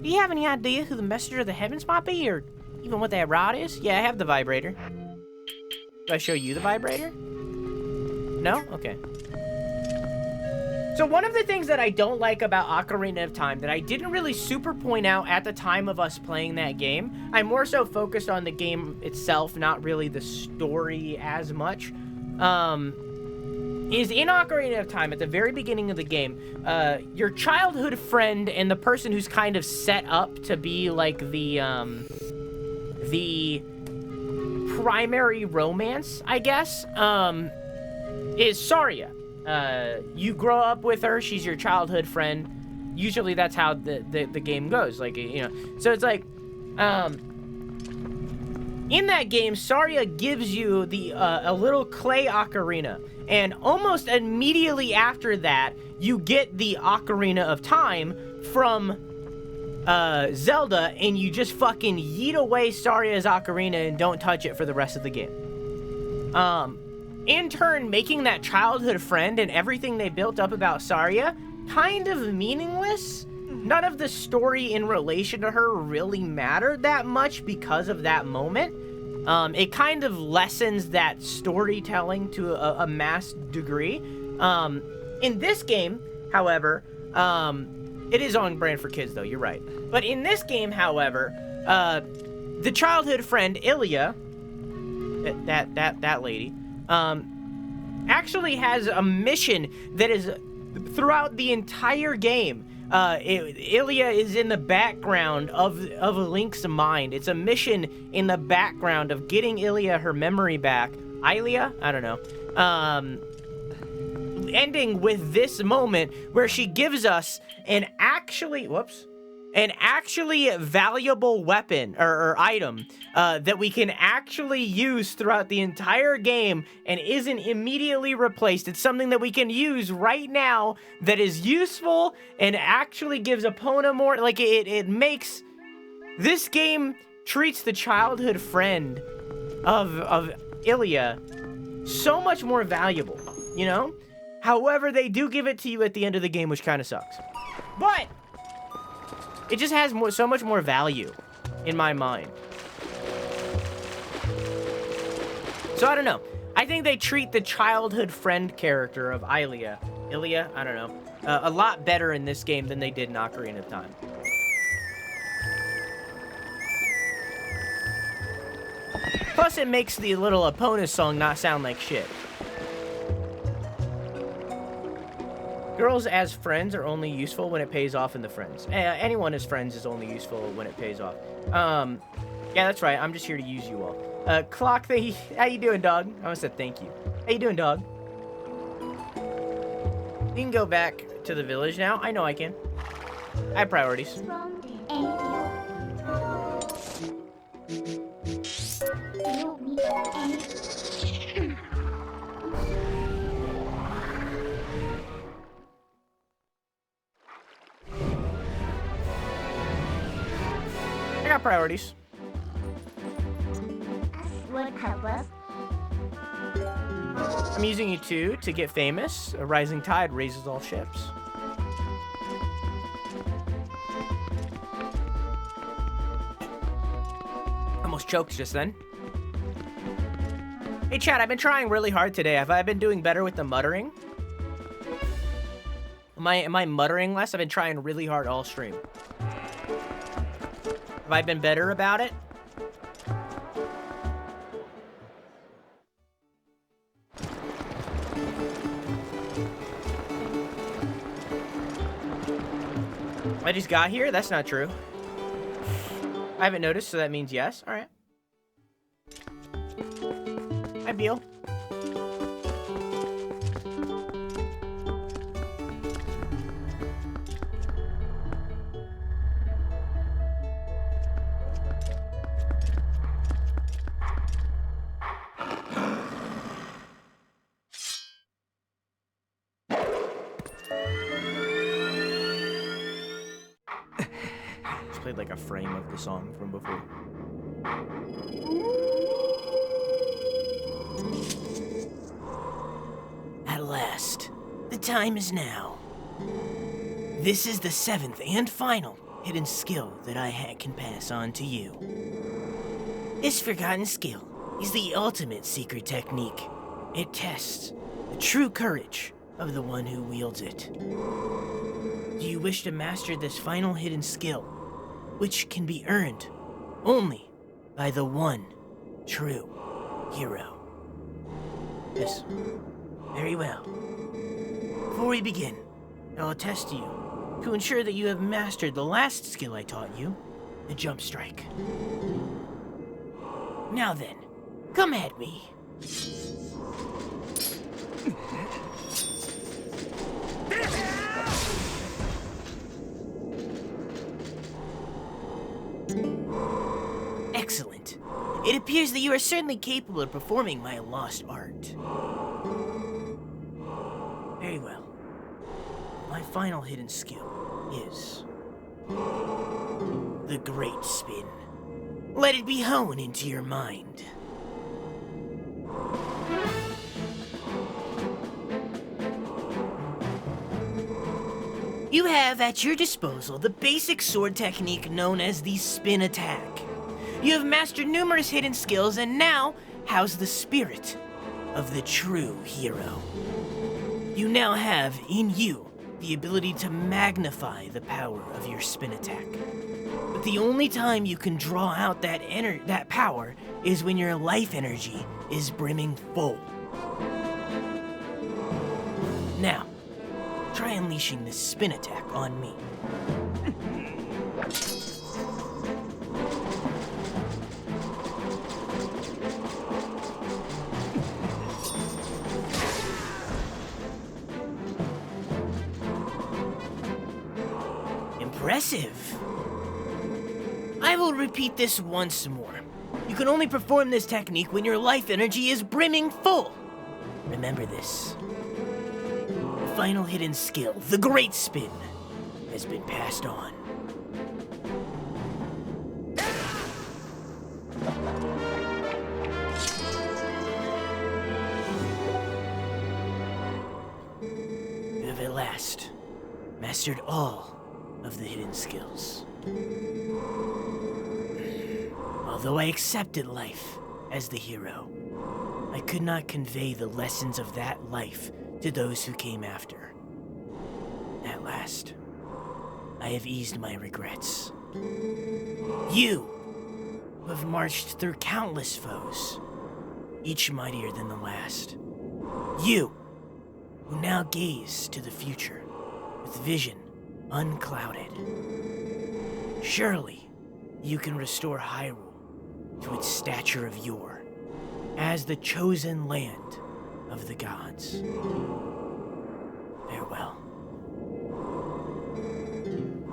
do you have any idea who the messenger of the heavens might be, or even what that rod is? Yeah, I have the vibrator. Do I show you the vibrator? No? Okay. So one of the things that I don't like about Ocarina of Time that I didn't really super point out at the time of us playing that game, I'm more so focused on the game itself, not really the story as much, is in Ocarina of Time, at the very beginning of the game, your childhood friend and the person who's kind of set up to be like the primary romance, I guess, is Saria. You grow up with her, she's your childhood friend. Usually that's how the game goes, like, you know. So it's like, in that game, Saria gives you a little clay ocarina, and almost immediately after that, you get the Ocarina of Time from Zelda, and you just fucking yeet away Saria's ocarina and don't touch it for the rest of the game. In turn, making that childhood friend and everything they built up about Saria kind of meaningless. None of the story in relation to her really mattered that much because of that moment. It kind of lessens that storytelling to a mass degree. In this game, however, it is on brand for kids, though, you're right. But in this game, however, the childhood friend, Ilya, that lady, actually has a mission that is throughout the entire game. Ilya is in the background of Link's mind. It's a mission in the background of getting Ilya her memory back. Ilia? I don't know. Ending with this moment where she gives us an actually valuable weapon or item that we can actually use throughout the entire game and isn't immediately replaced. It's something that we can use right now that is useful and actually gives Epona more, like, it makes this game treats the childhood friend of Ilya so much more valuable, you know? However, they do give it to you at the end of the game, which kind of sucks. But it just has so much more value in my mind. So I don't know. I think they treat the childhood friend character of Ilya, I don't know, a lot better in this game than they did in Ocarina of Time. Plus, it makes the little Epona song not sound like shit. Girls as friends are only useful when it pays off in the friends. Anyone as friends is only useful when it pays off. Yeah, that's right. I'm just here to use you all. Clock thingy. How you doing, dog? I want to say thank you. How you doing, dog? You can go back to the village now. I know I can. I have priorities. I got priorities. Would help us. I'm using you too to get famous. A rising tide raises all ships. Almost choked just then. Hey, chat, I've been trying really hard today. Have I been doing better with the muttering? Am I muttering less? I've been trying really hard all stream. Have I been better about it? I just got here? That's not true. I haven't noticed, so that means yes. All right. Hi, Beal. Played like a frame of the song from before. At last, the time is now. This is the 7th and final hidden skill that I can pass on to you. This forgotten skill is the ultimate secret technique. It tests the true courage of the one who wields it. Do you wish to master this final hidden skill, which can be earned only by the one true hero? Yes. Very well. Before we begin, I will test you to ensure that you have mastered the last skill I taught you, the jump strike. Now then, come at me. Excellent. It appears that you are certainly capable of performing my lost art. Very well. My final hidden skill is the Great Spin. Let it be honed into your mind. You have at your disposal the basic sword technique known as the spin attack. You have mastered numerous hidden skills and now house the spirit of the true hero. You now have in you the ability to magnify the power of your spin attack. But the only time you can draw out that power is when your life energy is brimming full. Now, try unleashing this spin attack on me. Impressive. I will repeat this once more. You can only perform this technique when your life energy is brimming full. Remember this. The final hidden skill, the Great Spin, has been passed on. You have at last mastered all of the hidden skills. Although I accepted life as the hero, I could not convey the lessons of that life to those who came after. At last, I have eased my regrets. You, who have marched through countless foes, each mightier than the last. You, who now gaze to the future with vision unclouded. Surely, you can restore Hyrule to its stature of yore, as the chosen land of the gods. Farewell.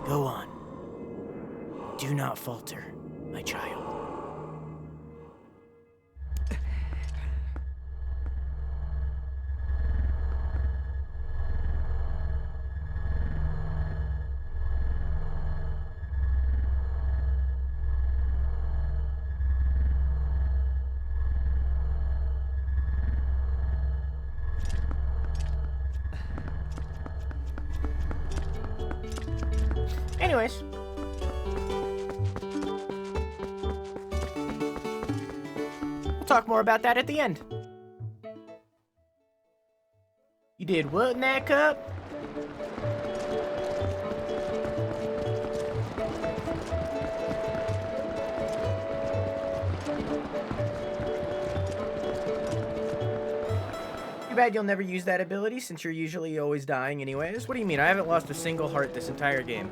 Go on. Do not falter, my child. Anyways. We'll talk more about that at the end. You did what in that cup? Too bad you'll never use that ability since you're usually always dying anyways. What do you mean? I haven't lost a single heart this entire game.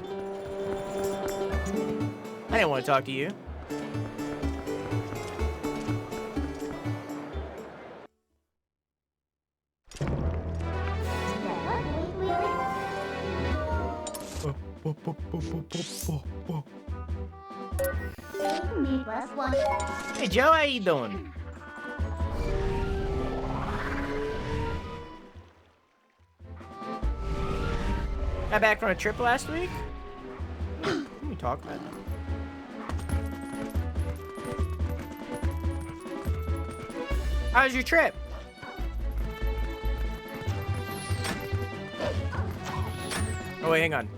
I didn't want to talk to you. Hey Joe, how you doing? Got back from a trip last week? Let me talk about that. How was your trip? Oh wait, hang on.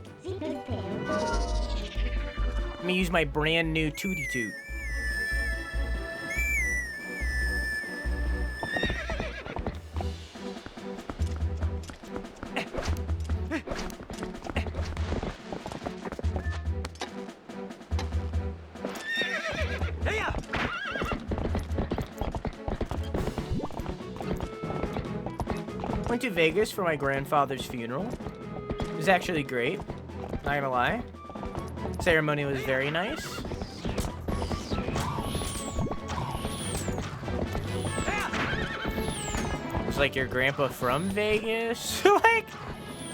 Let me use my brand new Tootie Toot. Went to Vegas for my grandfather's funeral. It was actually great, not gonna lie. Ceremony was very nice. Was like your grandpa from Vegas? Like,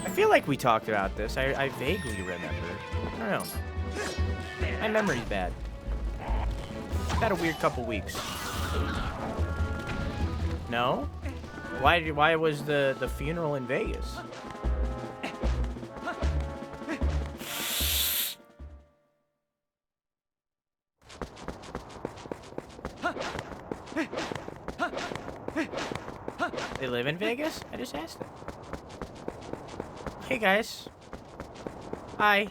I feel like we talked about this. I vaguely remember. I don't know. My memory's bad. Had a weird couple weeks. No? Why was the funeral in Vegas? They live in Vegas? I just asked them. Hey guys. Hi.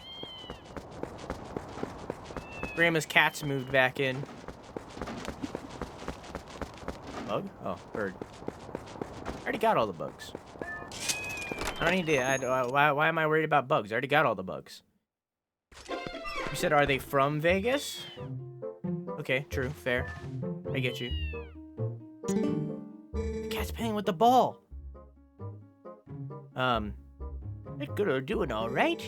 Grandma's cat's moved back in. Bug? Oh, bird. I already got all the bugs. I don't need to. Why am I worried about bugs? I already got all the bugs. You said, are they from Vegas? Okay, true, fair. I get you. The cat's playing with the ball. That girl doing all right?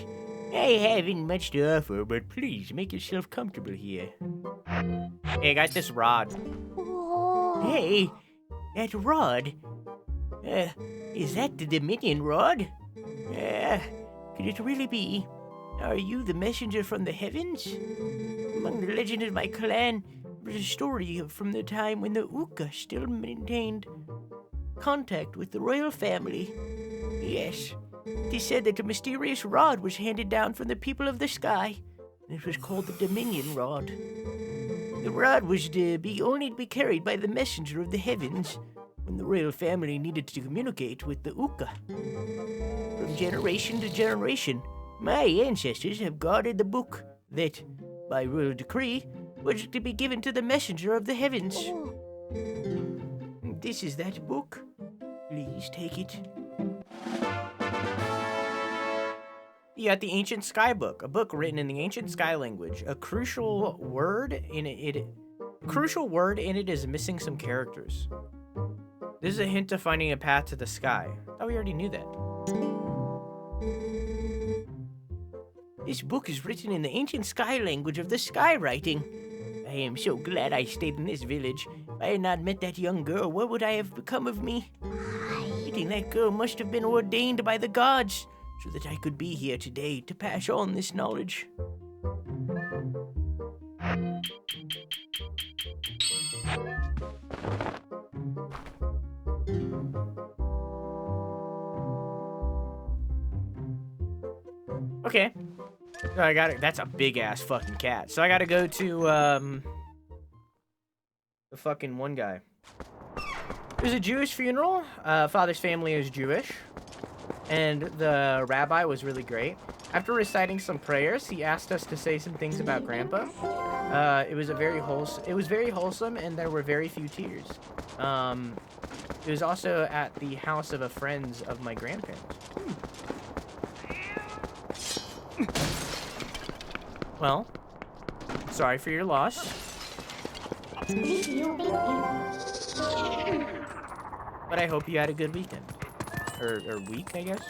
I haven't much to offer, but please make yourself comfortable here. Hey, I got this rod. Hey, that rod. Is that the Dominion rod? Could it really be? Are you the messenger from the heavens? Among the legends of my clan, there's a story from the time when the Uka still maintained contact with the royal family. Yes, it is said that a mysterious rod was handed down from the people of the sky, and it was called the Dominion rod. The rod was only to be carried by the messenger of the heavens when the royal family needed to communicate with the Uka. From generation to generation, my ancestors have guarded the book that, by royal decree, was to be given to the messenger of the heavens. This is that book. Please take it. You got the Ancient Sky Book, a book written in the Ancient Sky language. A crucial word in it is missing some characters. This is a hint to finding a path to the sky. I thought we already knew that. This book is written in the Ancient Sky language of the sky writing. I am so glad I stayed in this village. If I had not met that young girl, what would I have become of me? I think that girl must have been ordained by the gods, so that I could be here today to pass on this knowledge. Okay. So I got it. That's a big ass fucking cat. So I gotta go to the fucking one guy. It was a Jewish funeral. Father's family is Jewish. And the rabbi was really great. After reciting some prayers, he asked us to say some things about Grandpa. It was very wholesome, and there were very few tears. It was also at the house of a friend of my grandparents. Well, sorry for your loss. But I hope you had a good weekend. Or week, I guess?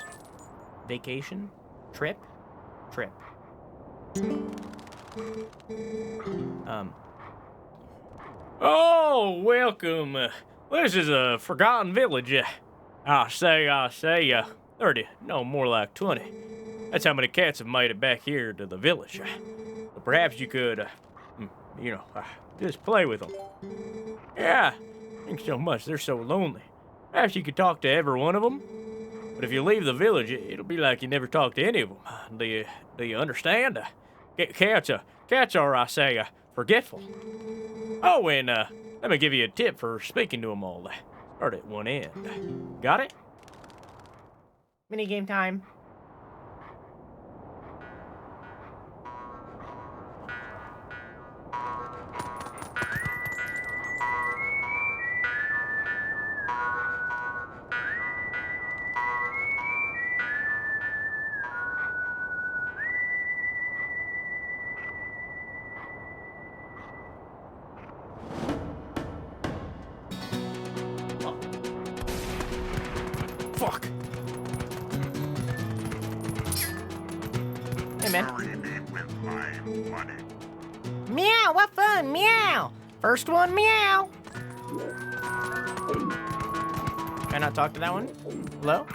Vacation? Trip. Oh, welcome. This is a forgotten village. I say, 30, no, more like 20. That's how many cats have made it back here to the village. But perhaps you could, just play with them. Yeah, thanks so much. They're so lonely. Perhaps you could talk to every one of them. But if you leave the village, it'll be like you never talked to any of them. Do you understand? Cats are, I say, forgetful. Oh, and let me give you a tip for speaking to them all. Start at one end. Got it? Minigame time. Fuck. Hey, man. Meow, what fun, meow. First one, meow. Can I not talk to that one? Hello?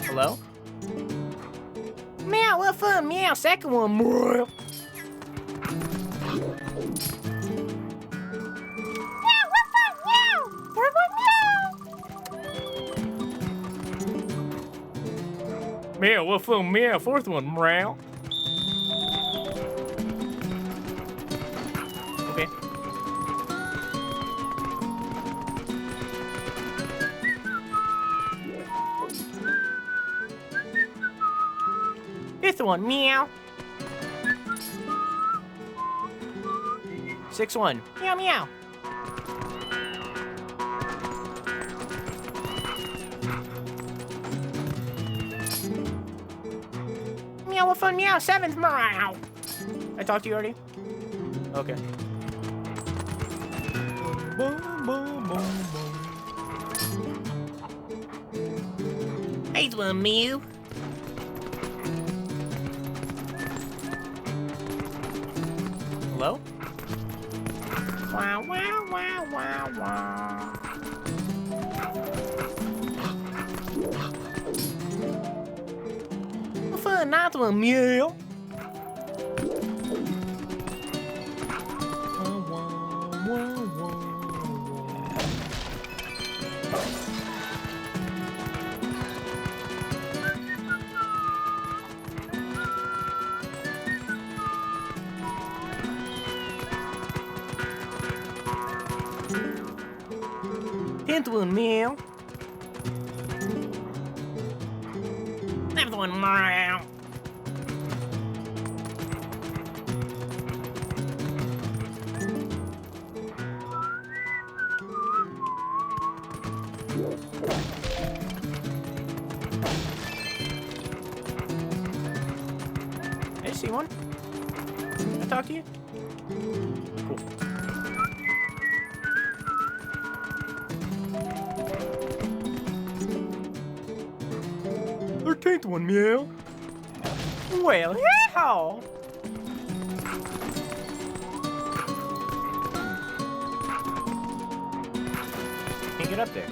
Hello? Meow, what fun, meow. Second one, meow. Meow, what fun, meow. Fourth one, meow. Okay. Fifth one, meow. Sixth one, meow, meow. Meow, what fun, meow. Seventh, meow. I talked to you already? Okay. Eighth one, mew. Hello? Wow, wow, wow, wow, wow. What fun, ninth one, meow. Tenth one, meow. 11th one, meow. I see one. Can I talk to you? Cool. Thirteenth one, meow. Well, yeehaw! Can't get up there.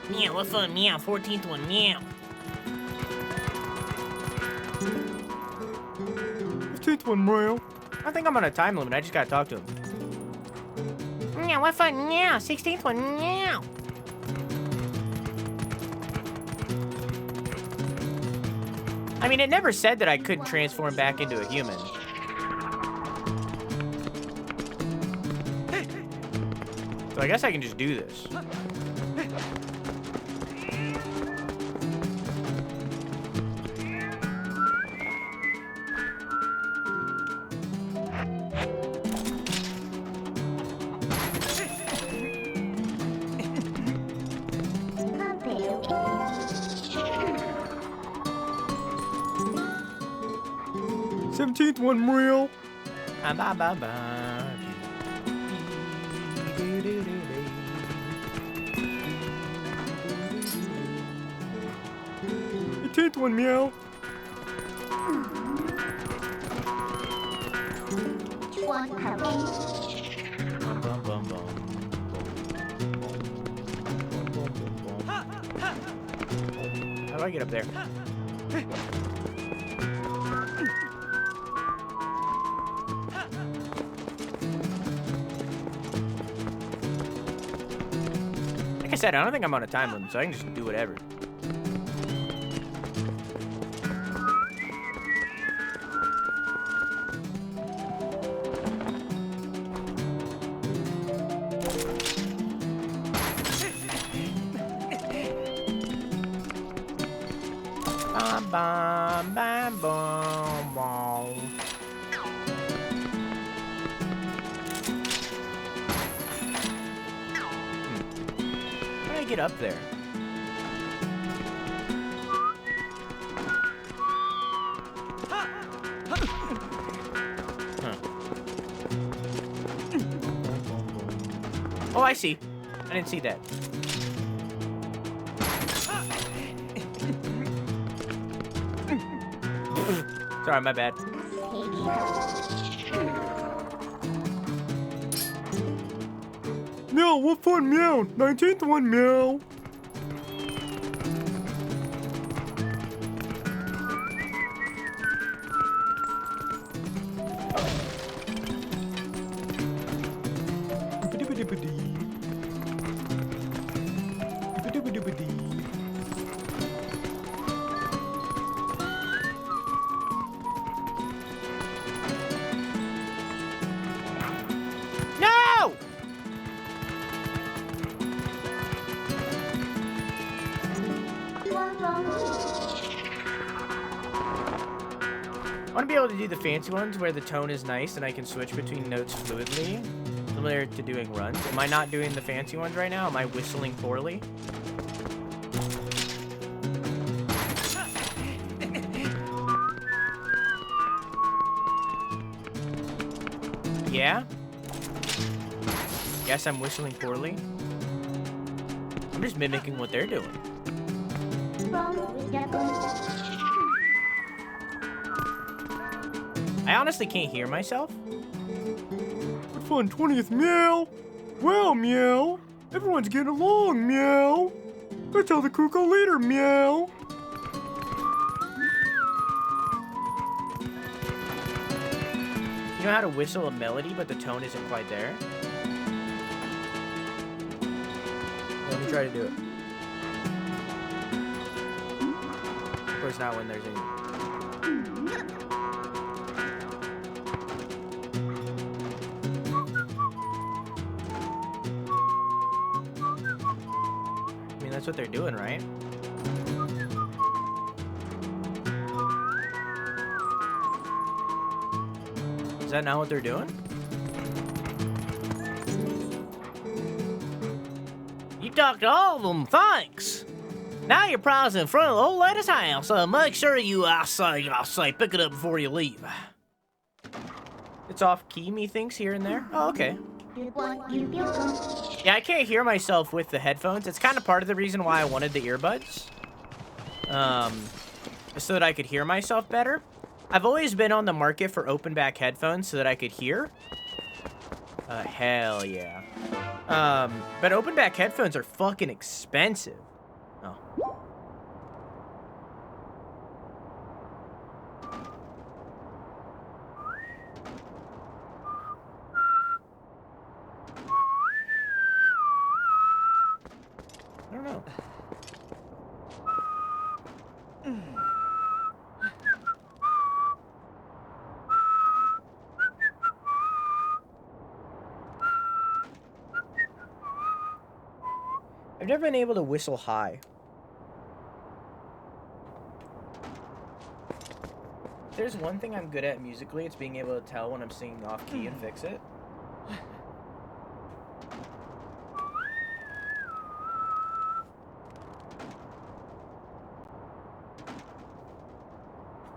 Meow, what fun, meow. 14th one, meow. 15th one, meow. I think I'm on a time limit. I just gotta talk to him. Meow, what fun, meow. 16th one, meow. I mean, it never said that I couldn't transform back into a human. So I guess I can just do this. 17th one, real. Ba ba ba. 18th one, meow. Bum, bum, bum, bum. How do I get up there? Like I said, I don't think I'm on a time limit, so I can just do whatever. Bam, bam, bam, bam, bam. How do I get up there? Huh. Oh, I see. I didn't see that. Sorry, my bad. Meow, what fun, meow. 19th one, meow. No! I want to be able to do the fancy ones where the tone is nice and I can switch between notes fluidly, similar to doing runs. Am I not doing the fancy ones right now? Am I whistling poorly? Yeah? Guess I'm whistling poorly. I'm just mimicking what they're doing. I honestly can't hear myself. What fun, 20th, meow. Well, meow. Everyone's getting along, meow. Let's tell the crew go later, meow. You know how to whistle a melody, but the tone isn't quite there? Let me try to do it. Of course not when there's any... I mean, that's what they're doing, right? Is that not what they're doing? You talked to all of them, thanks. Now you're prowling in front of the old lady's house. Make sure you, I say, pick it up before you leave. It's off key, methinks, here and there. Oh, okay. Yeah, I can't hear myself with the headphones. It's kind of part of the reason why I wanted the earbuds. So that I could hear myself better. I've always been on the market for open back headphones so that I could hear. Hell yeah. But open back headphones are fucking expensive. Oh. I don't know. I've never been able to whistle high. If there's one thing I'm good at musically, it's being able to tell when I'm singing off key and fix it.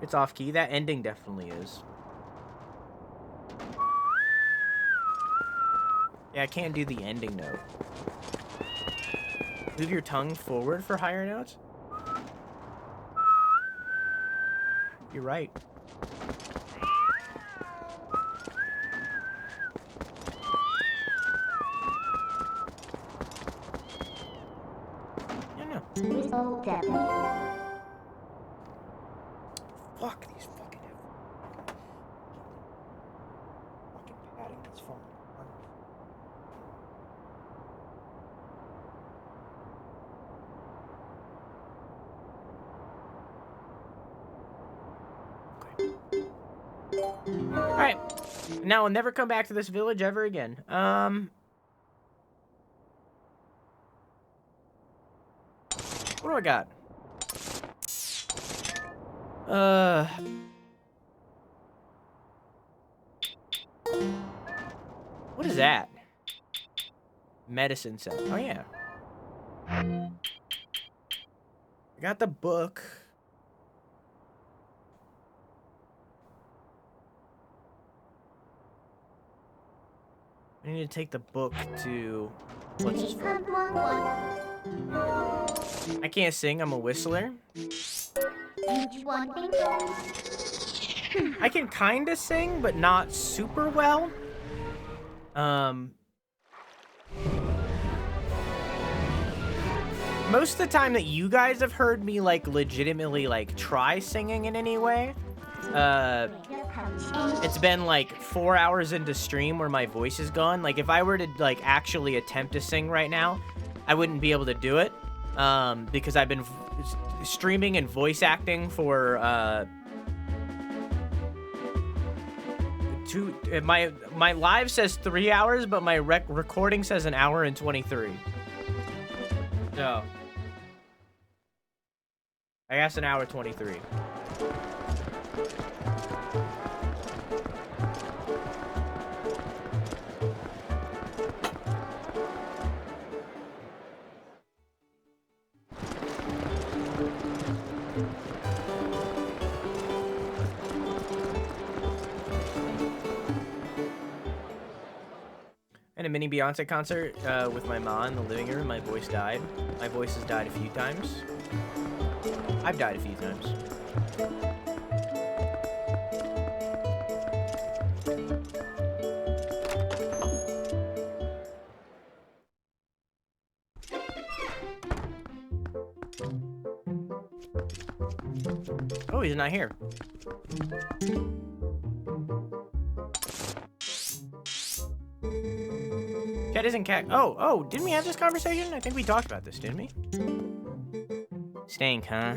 It's off key. That ending definitely is. Yeah, I can't do the ending note. Move your tongue forward for higher notes? You're right. Crystal depth. Fuck these fucking padding that's falling. Alright. Now I'll never come back to this village ever again. What do I got? What is that? Medicine set. Oh, yeah. I got the book. I need to take the book to... What's his phone? I can't sing. I'm a whistler. I can kind of sing, but not super well. Most of the time that you guys have heard me, like, legitimately, like, try singing in any way, it's been, like, 4 hours into stream where my voice is gone. Like, if I were to, like, actually attempt to sing right now, I wouldn't be able to do it, because I've been streaming and voice acting for, my live says 3 hours, but my recording says 1 hour and 23. So, I guess 1 hour 23. And a mini Beyonce concert with my mom in the living room. My voice died. My voice has died a few times. I've died a few times. Oh, he's not here. Cat isn't cat. Oh, didn't we have this conversation? I think we talked about this, didn't we? Stank, huh?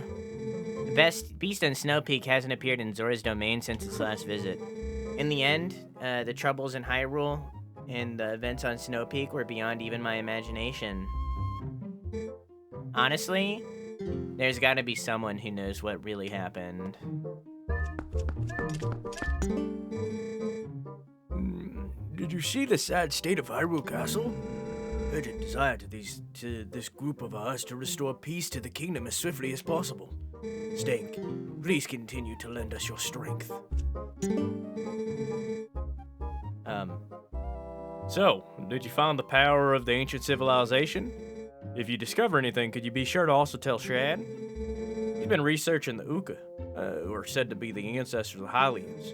The best beast on Snow Peak hasn't appeared in Zora's domain since its last visit. In the end, the troubles in Hyrule and the events on Snow Peak were beyond even my imagination. Honestly, there's gotta be someone who knows what really happened. Did you see the sad state of Hyrule Castle? Urgent desire to this group of us to restore peace to the kingdom as swiftly as possible. Stank, please continue to lend us your strength. So, did you find the power of the ancient civilization? If you discover anything, could you be sure to also tell Shad? He's been researching the Uka, who are said to be the ancestors of the Hylians.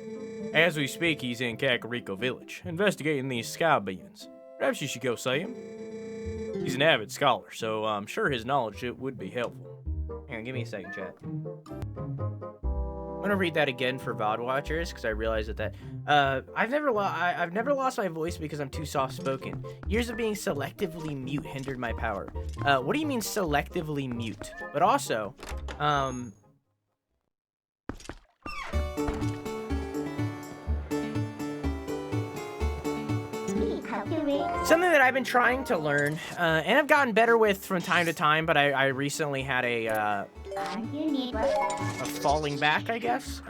As we speak, he's in Kakariko Village, investigating these sky beings. Perhaps you should go see him. He's an avid scholar, so I'm sure his knowledge would be helpful. Hang on, give me a second, chat. I'm gonna read that again for VOD watchers, because I realized that I've never lost my voice because I'm too soft-spoken. Years of being selectively mute hindered my power. What do you mean selectively mute? But also, something that I've been trying to learn, and I've gotten better with from time to time, but I recently had a falling back, I guess.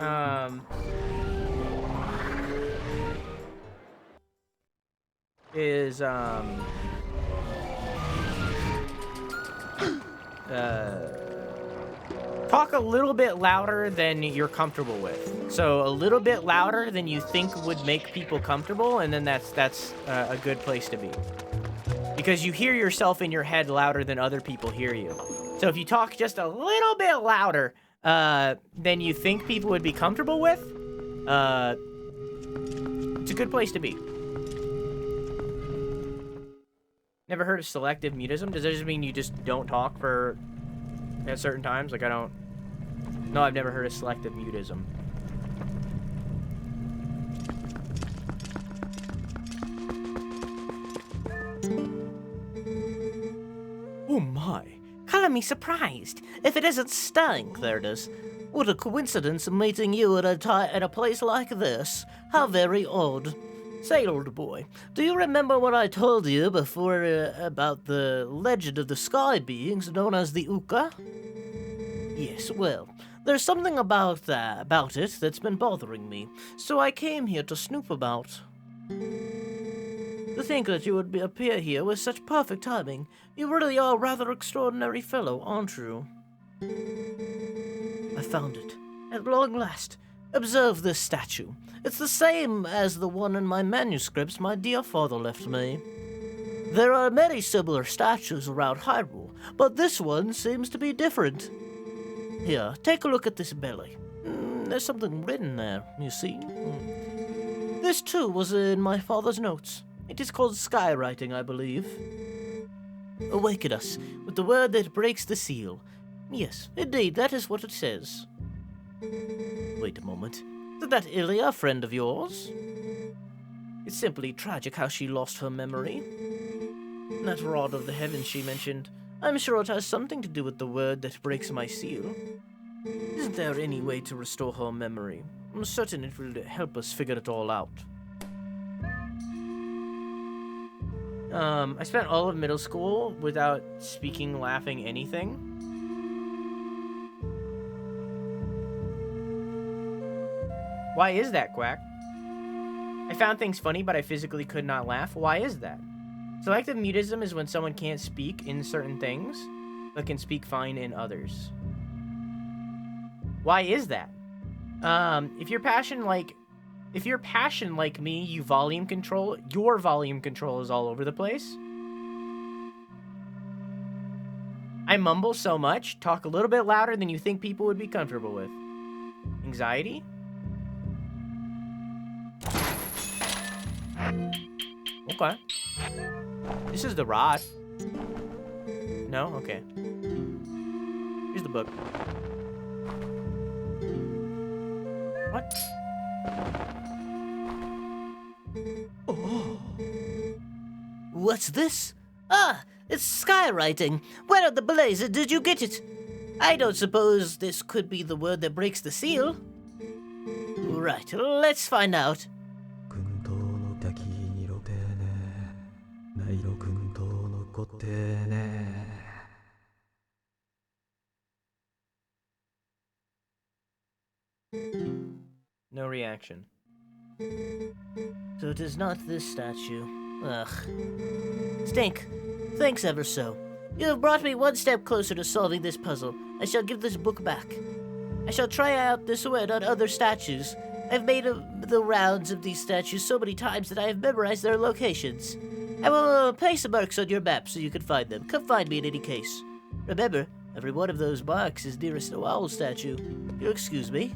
Talk a little bit louder than you're comfortable with. So a little bit louder than you think would make people comfortable, and then that's a good place to be. Because you hear yourself in your head louder than other people hear you. So if you talk just a little bit louder than you think people would be comfortable with, it's a good place to be. Never heard of selective mutism? Does that just mean you just don't talk for at certain times? Like, I don't... No, I've never heard of selective mutism. Oh my. Color me surprised. If it isn't stunning, there it is. What a coincidence meeting you at a place like this. How very odd. Say, old boy, do you remember what I told you before about the legend of the sky beings known as the Uka? Yes, well, there's something about it that's been bothering me, so I came here to snoop about. To think that you would appear here with such perfect timing. You really are a rather extraordinary fellow, aren't you? I found it. At long last. Observe this statue. It's the same as the one in my manuscripts my dear father left me. There are many similar statues around Hyrule, but this one seems to be different. Here, take a look at this belly. There's something written there, you see. This too was in my father's notes. It is called skywriting, I believe. Awaken us with the word that breaks the seal. Yes, indeed, that is what it says. Wait a moment. Is that Ilia, a friend of yours? It's simply tragic how she lost her memory. That rod of the heavens she mentioned, I'm sure it has something to do with the word that breaks my seal. Isn't there any way to restore her memory? I'm certain it will help us figure it all out. I spent all of middle school without speaking, laughing, anything. Why is that, Quack? I found things funny, but I physically could not laugh. Why is that? Selective mutism is when someone can't speak in certain things, but can speak fine in others. Why is that? If you're passion like me, your volume control is all over the place. I mumble so much, talk a little bit louder than you think people would be comfortable with. Anxiety? Okay. This is the rod. No? Okay. Here's the book. What? Oh. What's this? Ah, it's skywriting. Where the blazer did you get it? I don't suppose this could be the word that breaks the seal. Right, let's find out. No reaction. So it is not this statue. Ugh. Stink. Thanks ever so. You have brought me one step closer to solving this puzzle. I shall give this book back. I shall try out this word on other statues. I've made the rounds of these statues so many times that I have memorized their locations. I will place some marks on your map so you can find them. Come find me in any case. Remember, every one of those marks is nearest a owl statue. You'll excuse me.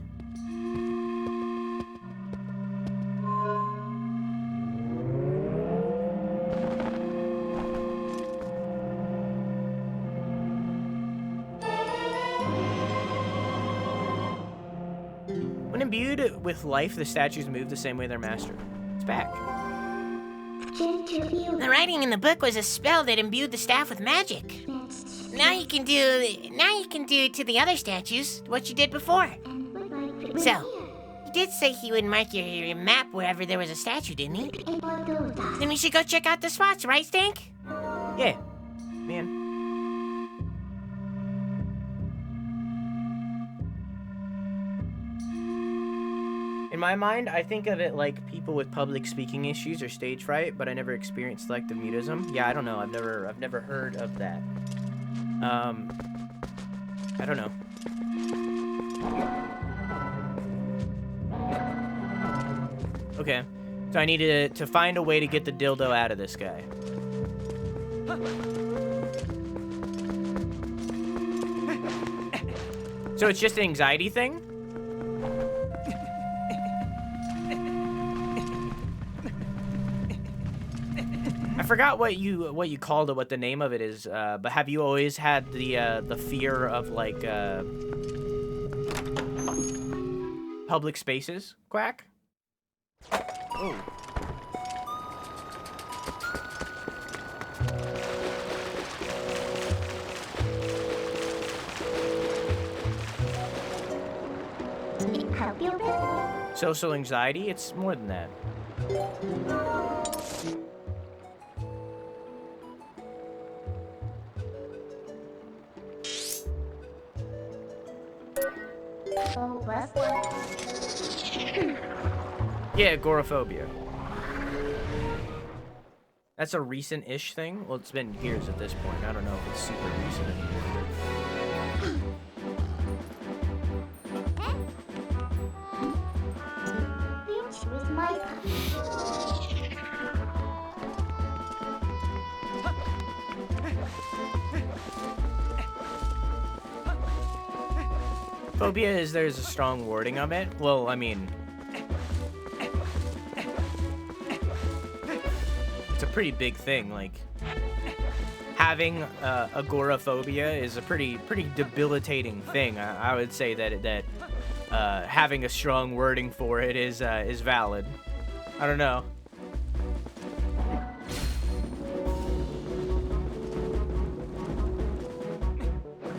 When imbued with life, the statues move the same way their master. It's back. The writing in the book was a spell that imbued the staff with magic. Now you can do to the other statues what you did before. So, he did say he would mark your map wherever there was a statue, didn't he? Then we should go check out the spots, right, Stank? Yeah. Man. In my mind, I think of it like people with public speaking issues or stage fright, but I never experienced selective mutism. Yeah, I don't know. I've never heard of that. I don't know. Okay. So I need to find a way to get the dildo out of this guy. So it's just an anxiety thing? I forgot what you called it, what the name of it is, but have you always had the fear of, like, public spaces, Quack? Oh. Social anxiety? It's more than that. Yeah, agoraphobia. That's a recent-ish thing? Well, it's been years at this point. I don't know if it's super recent anymore. Phobia is there's a strong wording of it. Well, I mean, it's a pretty big thing. Like, having agoraphobia is a pretty debilitating thing. I would say that having a strong wording for it is valid. I don't know.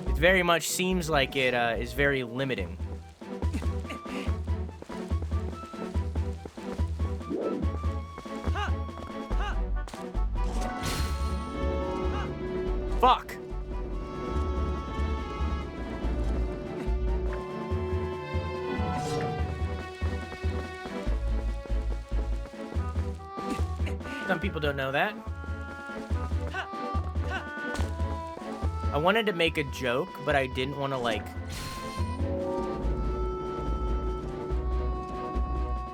It very much seems like it is very limiting. Fuck! Some people don't know that. I wanted to make a joke, but I didn't want to, like...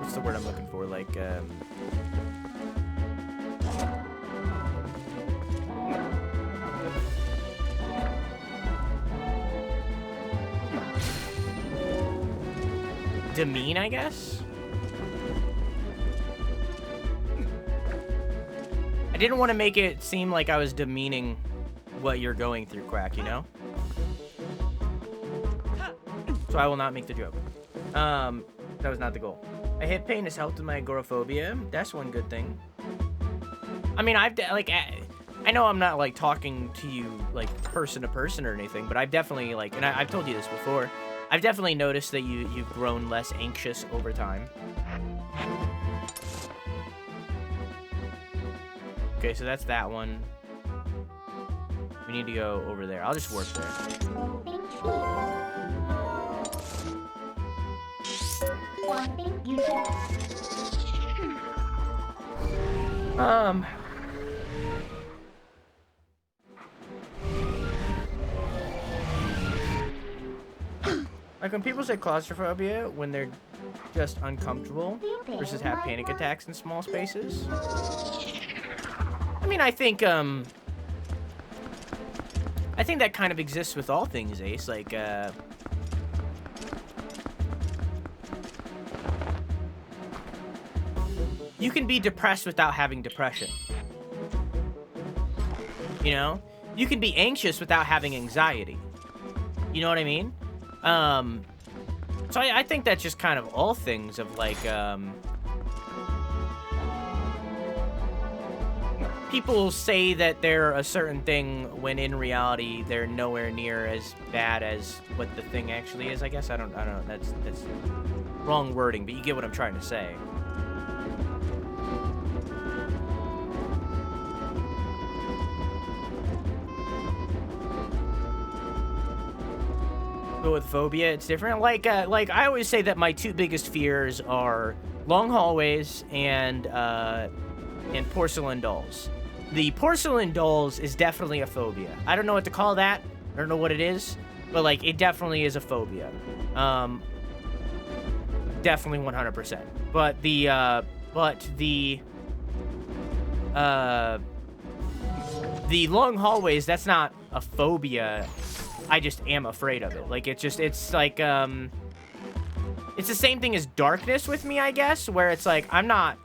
What's the word I'm looking for? Like, demean, I guess? I didn't want to make it seem like I was demeaning what you're going through, Quack, you know? So I will not make the joke. That was not the goal. A hip pain has helped with my agoraphobia. That's one good thing. I mean, I know I'm not, like, talking to you, like, person to person or anything, but I've definitely, like, and I've told you this before, I've definitely noticed that you've grown less anxious over time. Okay, so that's that one. We need to go over there. I'll just work there. Like when people say claustrophobia, when they're just uncomfortable versus have panic attacks in small spaces. I mean, I think that kind of exists with all things, Ace. Like, you can be depressed without having depression. You know? You can be anxious without having anxiety. You know what I mean? So I think that's just kind of all things of, like, people say that they're a certain thing when in reality they're nowhere near as bad as what the thing actually is, I guess. I don't know. That's wrong wording, but you get what I'm trying to say. But with phobia, it's different. Like I always say that my two biggest fears are long hallways and porcelain dolls. The porcelain dolls is definitely a phobia. I don't know what to call that. I don't know what it is. but like it definitely is a phobia. Definitely 100%. But the long hallways, that's not a phobia. I just am afraid of it. Like, it's like, it's the same thing as darkness with me, I guess, where it's like, I'm not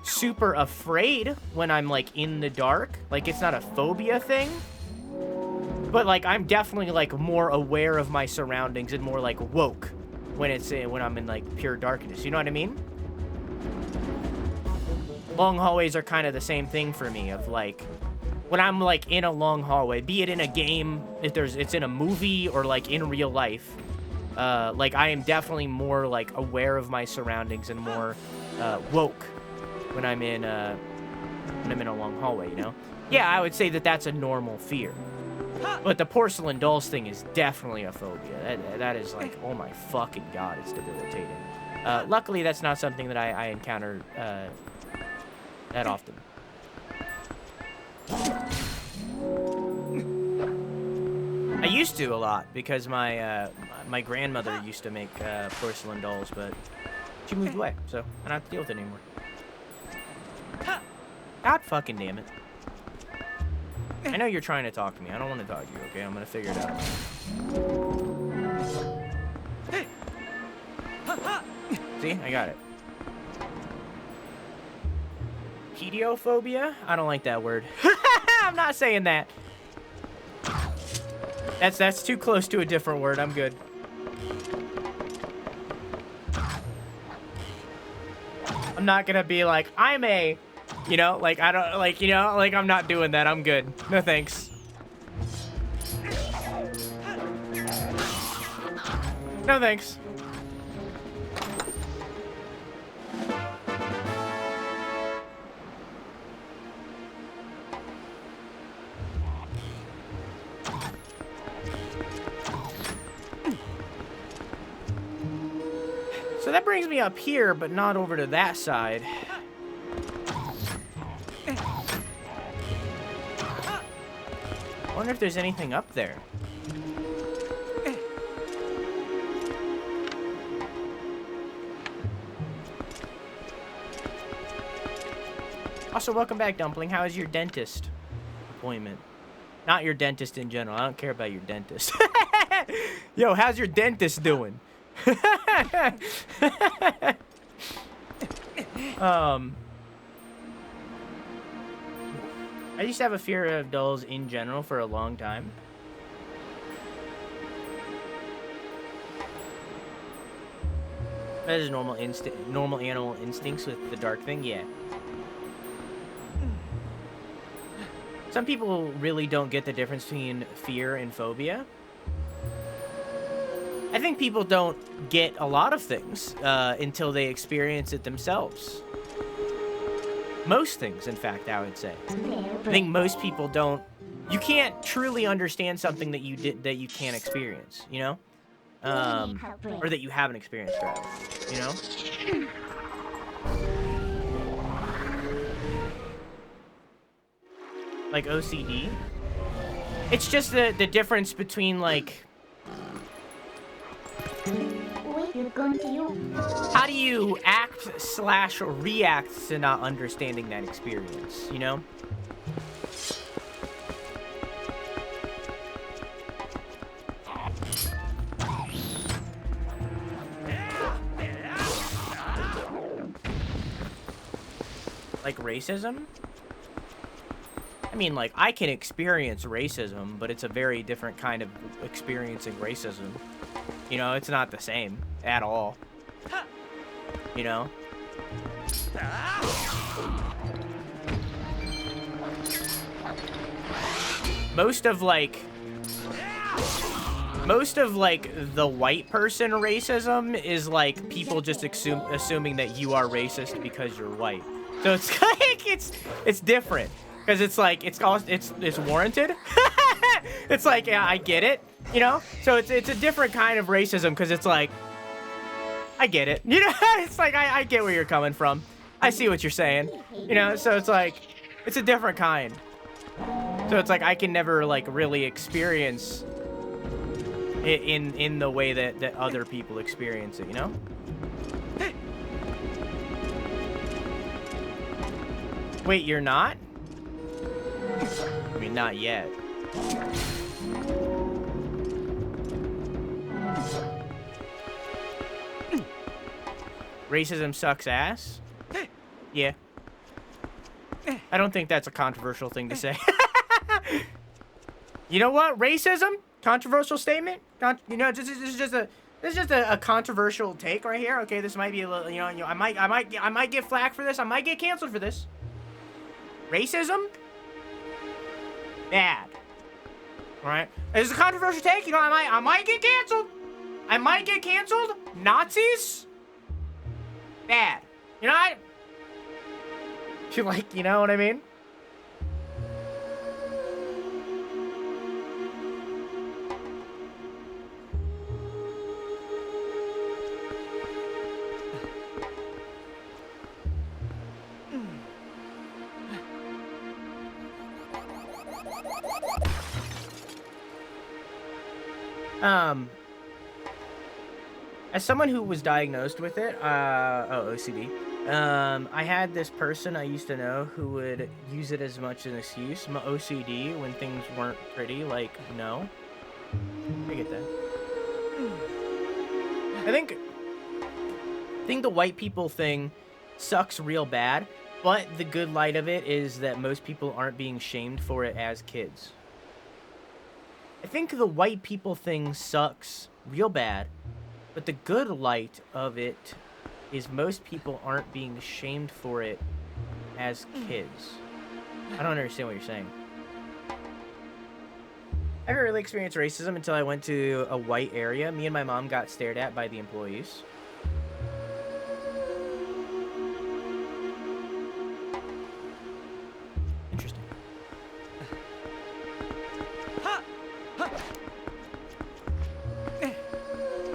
super afraid when I'm, like, in the dark. Like, it's not a phobia thing. But, like, I'm definitely, like, more aware of my surroundings and more, like, woke when I'm in, like, pure darkness. You know what I mean? Long hallways are kind of the same thing for me, of, like, when I'm, like, in a long hallway, be it in a game, it's in a movie, or, like, in real life, like, I am definitely more, like, aware of my surroundings and more, woke when I'm in a long hallway, you know? Yeah, I would say that that's a normal fear. But the porcelain dolls thing is definitely a phobia. That is, like, oh my fucking god, it's debilitating. Luckily, that's not something that I encounter, that often. I used to a lot because my my grandmother used to make porcelain dolls, but she moved away, so I don't have to deal with it anymore. God fucking damn it. I know you're trying to talk to me. I don't want to talk to you, okay? I'm gonna figure it out. See? I got it. Pediophobia? I don't like that word. I'm not saying that. That's too close to a different word. I'm good. I'm not gonna be like, I'm a, you know, like, I don't, like, you know, like, I'm not doing that. I'm good. No thanks. No thanks. So that brings me up here, but not over to that side. I wonder if there's anything up there. Also, welcome back, Dumpling. How is your dentist appointment? Not your dentist in general. I don't care about your dentist. Yo, how's your dentist doing? I used to have a fear of dolls in general for a long time. That is normal animal instincts with the dark thing, yeah. Some people really don't get the difference between fear and phobia. I think people don't get a lot of things until they experience it themselves. Most things, in fact, I would say. I think most people don't. You can't truly understand something that you can't experience, you know, or that you haven't experienced, rather, you know. Like OCD. It's just the difference between like. How do you act/react to not understanding that experience, you know? Like racism? I mean, like, I can experience racism, but it's a very different kind of experiencing racism. You know, it's not the same at all. You know? Most of like the white person racism is like people just assuming that you are racist because you're white. So it's like it's different because it's like it's warranted. It's like, yeah, I get it, you know? So it's a different kind of racism because it's like, I get it. You know, it's like, I get where you're coming from. I see what you're saying, you know? So it's like, it's a different kind. So it's like, I can never, like, really experience in the way that other people experience it, you know? Wait, you're not? I mean, not yet. Racism sucks ass? Yeah. I don't think that's a controversial thing to say. You know what? Racism? Controversial statement? You know, this is just a controversial take right here. Okay, this might be a little, you know, I might get flack for this. I might get canceled for this. Racism? Bad. All right. This is a controversial take. You know, I might get canceled. I might get canceled. Nazis? Bad. You know, I feel like, you know what I mean? As someone who was diagnosed with it, OCD, I had this person I used to know who would use it as much as an excuse, my OCD, when things weren't pretty, like, no. I get that. I think the white people thing sucks real bad, but the good light of it is that most people aren't being shamed for it as kids. I think the white people thing sucks real bad, but the good light of it is most people aren't being shamed for it as kids. I don't understand what you're saying. I haven't really experienced racism until I went to a white area. Me and my mom got stared at by the employees. Interesting.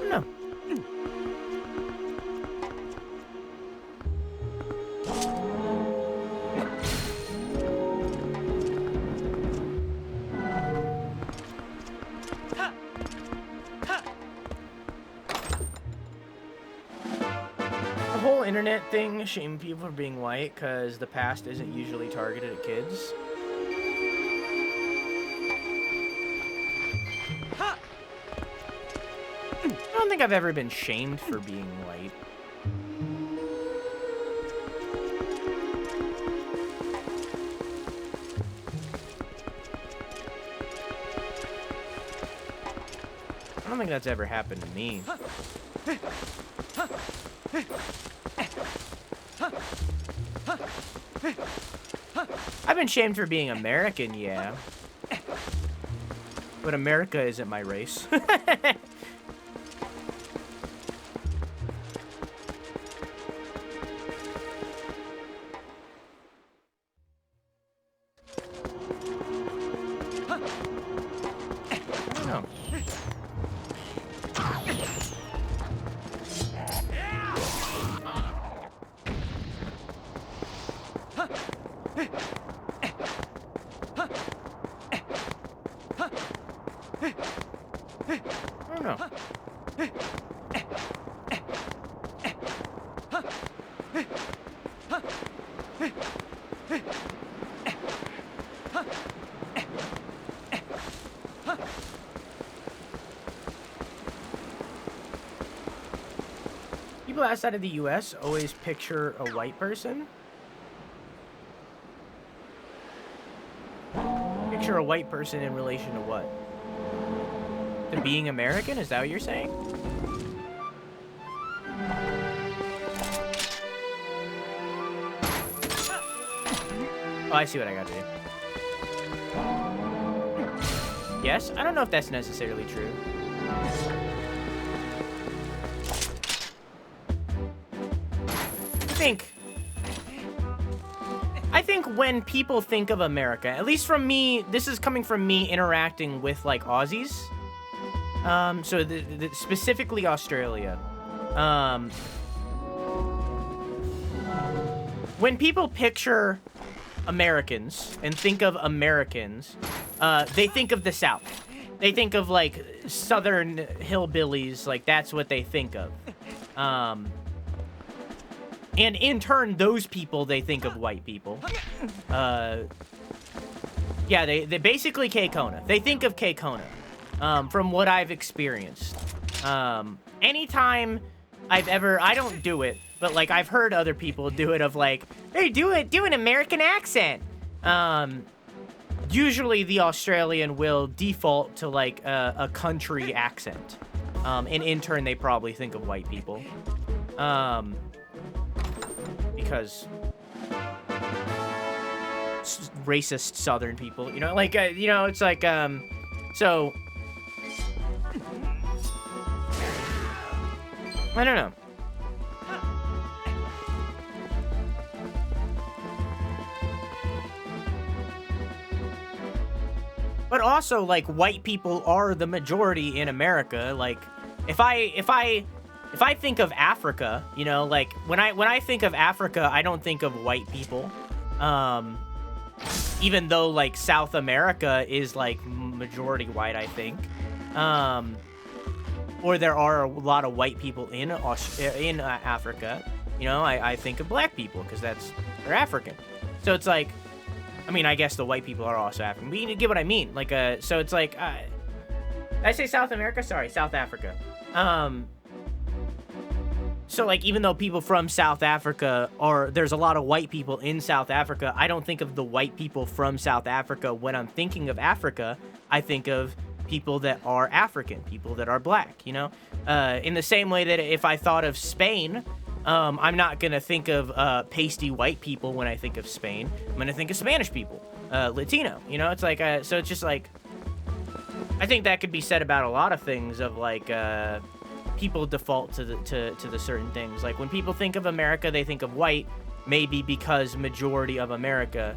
No. The whole internet thing, shaming people for being white because the past isn't usually targeted at kids. I don't think I've ever been shamed for being white. I don't think that's ever happened to me. I've been shamed for being American, yeah. But America isn't my race. People outside of the US always picture a white person. Picture a white person in relation to what? To being American? Is that what you're saying? Oh, I see what I got to do. Yes? I don't know if that's necessarily true. I think when people think of America, at least from me, this is coming from me interacting with like Aussies. So specifically Australia. When people picture Americans and think of Americans, they think of the South. they think of like southern hillbillies, like that's what they think of. And in turn, those people, they think of white people. Yeah, they basically K-Kona. They think of K-Kona, from what I've experienced. Anytime I don't do it, but like I've heard other people do it of like, hey, do an American accent. Usually the Australian will default to like a country accent. And in turn, they probably think of white people. Because racist Southern people, you know, like, you know, it's like, so, I don't know. But also, like, white people are the majority in America. Like, if I think of Africa, you know, like, when I think of Africa, I don't think of white people. Even though, like, South America is, like, majority white, I think. Or there are a lot of white people in Africa. You know, I think of black people, because they're African. So it's like, I mean, I guess the white people are also African. But you get what I mean. Like, so it's like, did I say South America? Sorry, South Africa. So, like, even though people from South Africa there's a lot of white people in South Africa, I don't think of the white people from South Africa when I'm thinking of Africa. I think of people that are African, people that are black, you know? In the same way that if I thought of Spain, I'm not going to think of pasty white people when I think of Spain. I'm going to think of Spanish people, Latino, you know? It's like, so it's just like, I think that could be said about a lot of things of like, people default to the certain things. Like when people think of America, they think of white, maybe because majority of America,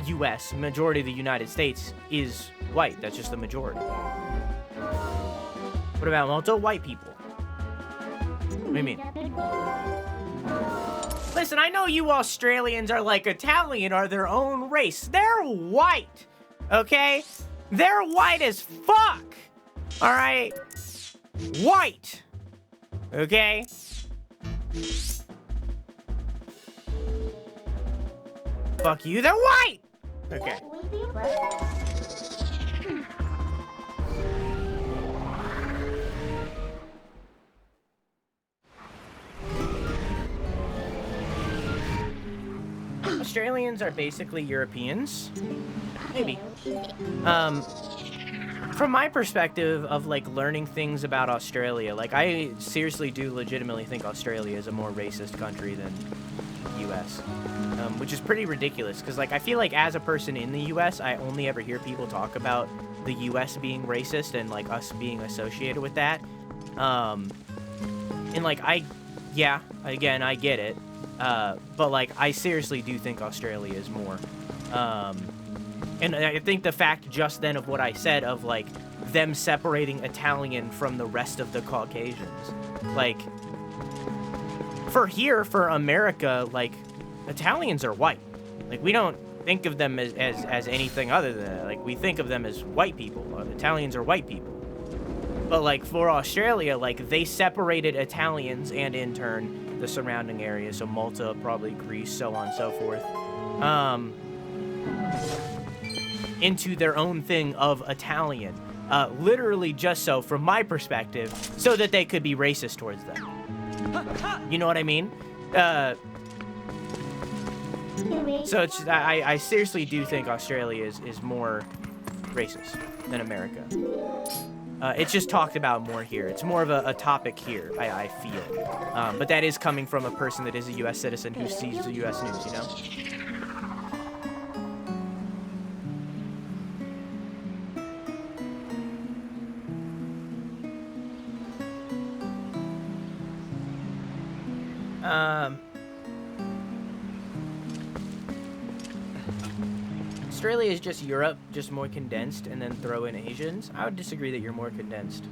U.S., majority of the United States is white. That's just the majority. What about multi-white people? What do you mean? Listen, I know you Australians are like Italian are their own race. They're white, okay? They're white as fuck, all right? White, okay? Fuck you, they're white! Okay. Australians are basically Europeans. Maybe. From my perspective of, like, learning things about Australia, like, I seriously do legitimately think Australia is a more racist country than the U.S., which is pretty ridiculous, because, like, I feel like as a person in the U.S., I only ever hear people talk about the U.S. being racist and, like, us being associated with that. And, like, again, I get it, but, like, I seriously do think Australia is more. And I think the fact just then of what I said of, like, them separating Italian from the rest of the Caucasians. Like, for America, like, Italians are white. Like, we don't think of them as anything other than that. Like, we think of them as white people. Italians are white people. But, like, for Australia, like, they separated Italians and, in turn, the surrounding areas. So Malta, probably Greece, so on and so forth. Into their own thing of Italian. Literally just so, from my perspective, so that they could be racist towards them. You know what I mean? So it's, I seriously do think Australia is more racist than America. It's just talked about more here. It's more of a topic here, I feel. But that is coming from a person that is a U.S. citizen who sees the U.S. news, you know? Australia is just Europe, just more condensed, and then throw in Asians. I would disagree that you're more condensed.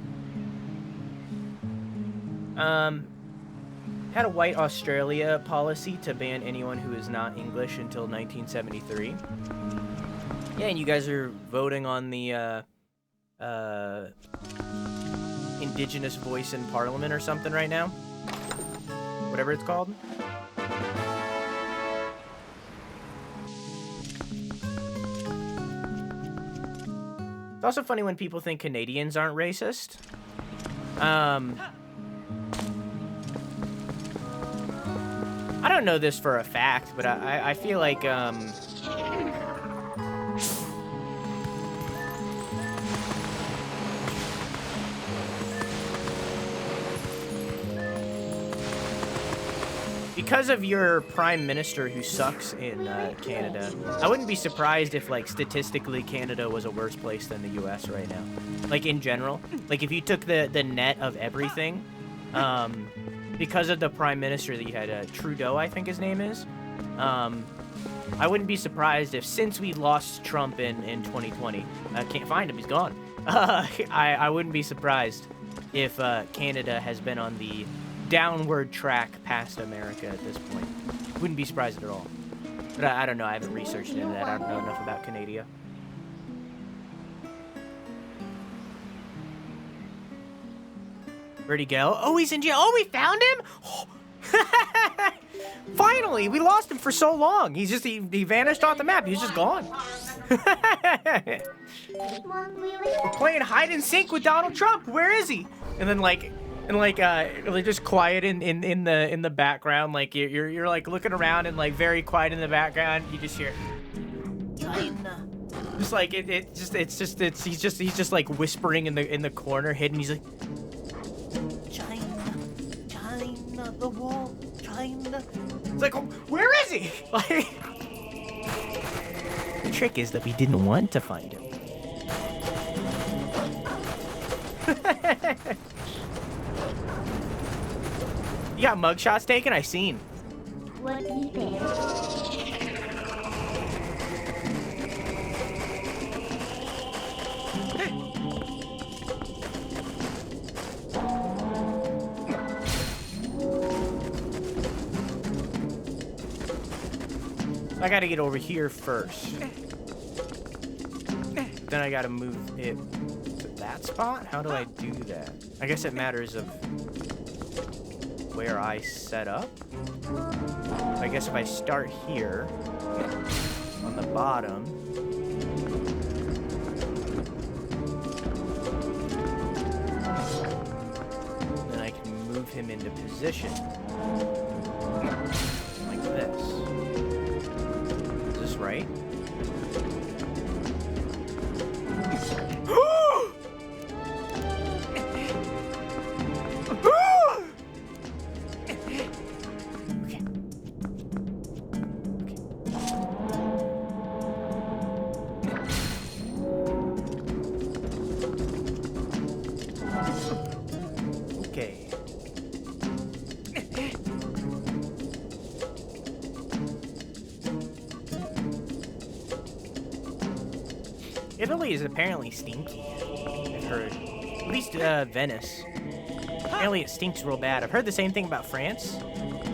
Had a white Australia policy to ban anyone who is not English until 1973. Yeah, and you guys are voting on the indigenous voice in Parliament or something right now. Whatever it's called. It's also funny when people think Canadians aren't racist. I don't know this for a fact, but I feel like, because of your prime minister who sucks in Canada, I wouldn't be surprised if, like, statistically Canada was a worse place than the US right now. Like, in general. Like, if you took the net of everything, because of the prime minister that you had, Trudeau, I think his name is, I wouldn't be surprised if, since we lost Trump in 2020, I can't find him, he's gone, I wouldn't be surprised if Canada has been on the downward track past America at this point. Wouldn't be surprised at all. But I don't know, I haven't researched into that. I don't know enough about Canada. Where'd he go? Oh, he's in jail. Oh, we found him? Oh. Finally, we lost him for so long. He's just, he vanished off the map. He was just gone. We're playing hide and seek with Donald Trump. Where is he? And then like just quiet in the background, like you're like looking around and like very quiet in the background. You just hear China. Just like he's just like whispering in the corner, hidden. He's like China, the wall, China. It's like, oh, where is he? Like, the trick is that we didn't want to find him. You got mugshots taken? I seen. What is there? I gotta get over here first. Then I gotta move it to that spot? How do I do that? I guess it matters of where I set up. I guess if I start here on the bottom, then I can move him into position like this. Is this right? Italy is apparently stinky, I've heard. At least Venice. Apparently it stinks real bad. I've heard the same thing about France,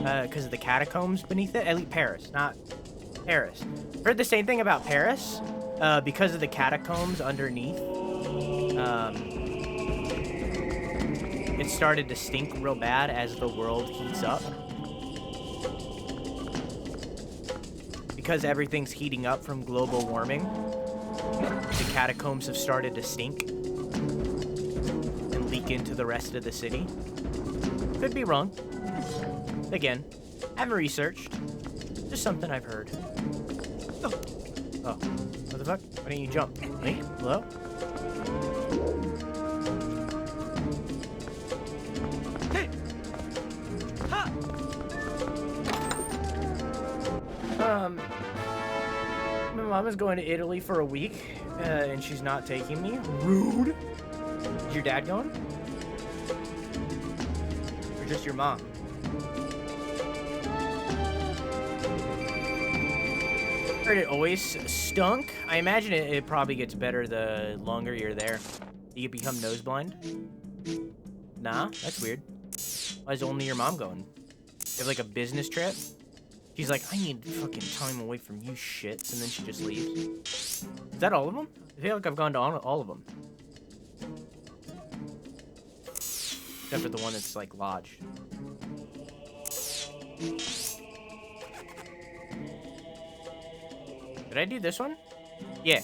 because of the catacombs beneath it. At least Paris, not Paris. I've heard the same thing about Paris, because of the catacombs underneath. It started to stink real bad as the world heats up. Because everything's heating up from global warming, the catacombs have started to stink and leak into the rest of the city. Could be wrong. Again, haven't researched. Just something I've heard. Oh, what the fuck? Why didn't you jump? Link? Hello? My mom is going to Italy for a week, and she's not taking me. Rude. Is your dad going? Or just your mom? Heard it always stunk. I imagine it probably gets better the longer you're there. You become nose blind? Nah, that's weird. Why is only your mom going? You have like a business trip? She's like, I need fucking time away from you shits, and then she just leaves. Is that all of them? I feel like I've gone to all of them. Except for the one that's, like, lodged. Did I do this one? Yeah.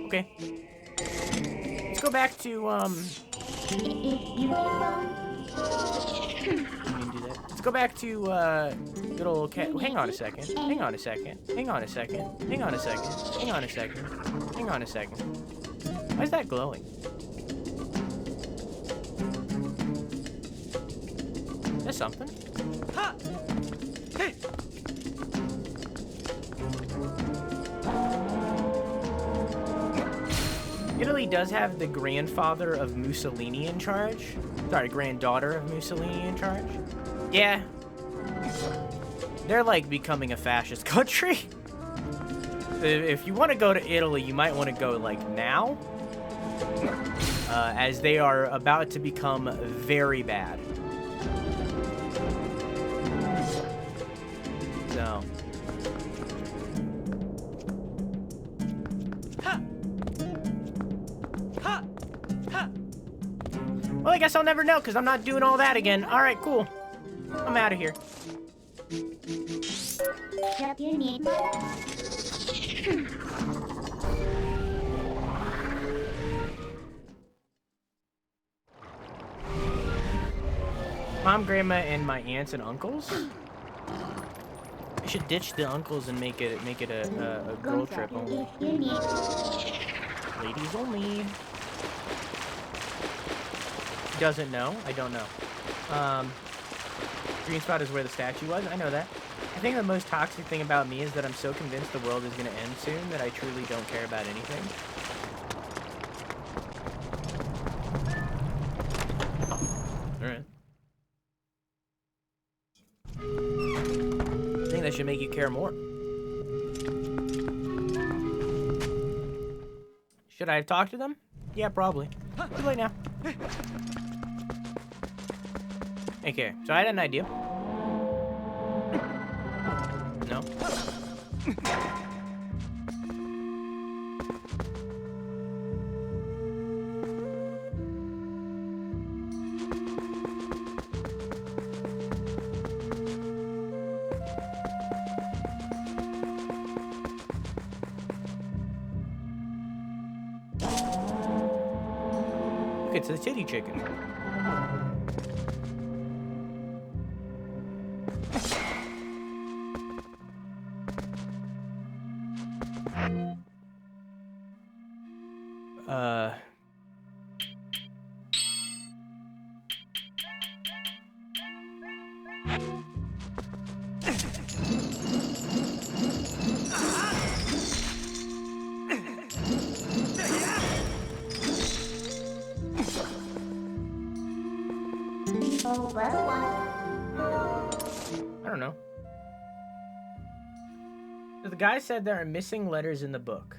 Okay. Let's go back to, Let's go back to, good old cat. Oh, hang on a second. Hang on a second. Hang on a second. Hang on a second. Hang on a second. Hang on a second. Why is that glowing? Is that something? Ha! Hey! Italy does have the grandfather of Mussolini in charge. Sorry, granddaughter of Mussolini in charge. Yeah. They're like becoming a fascist country. If you want to go to Italy, you might want to go like now. As they are about to become very bad. So. Well, I guess I'll never know because I'm not doing all that again. All right, cool. I'm out of here. Drop your name. Mom, grandma, and my aunts and uncles. I should ditch the uncles and make it a girl trip only. Ladies only. Doesn't know. I don't know. Green spot is where the statue was. I know that. I think the most toxic thing about me is that I'm so convinced the world is going to end soon that I truly don't care about anything. Alright. I think that should make you care more. Should I have talked to them? Yeah, probably. Too late now. Okay, so I had an idea. No. Okay, it's the titty chicken. I don't know. So the guy said there are missing letters in the book.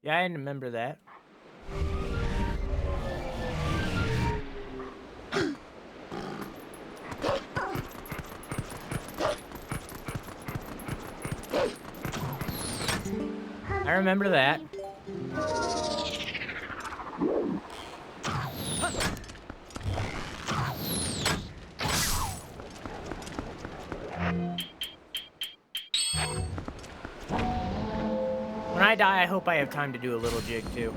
Yeah, I didn't remember that. I remember that. When I die, I hope I have time to do a little jig too.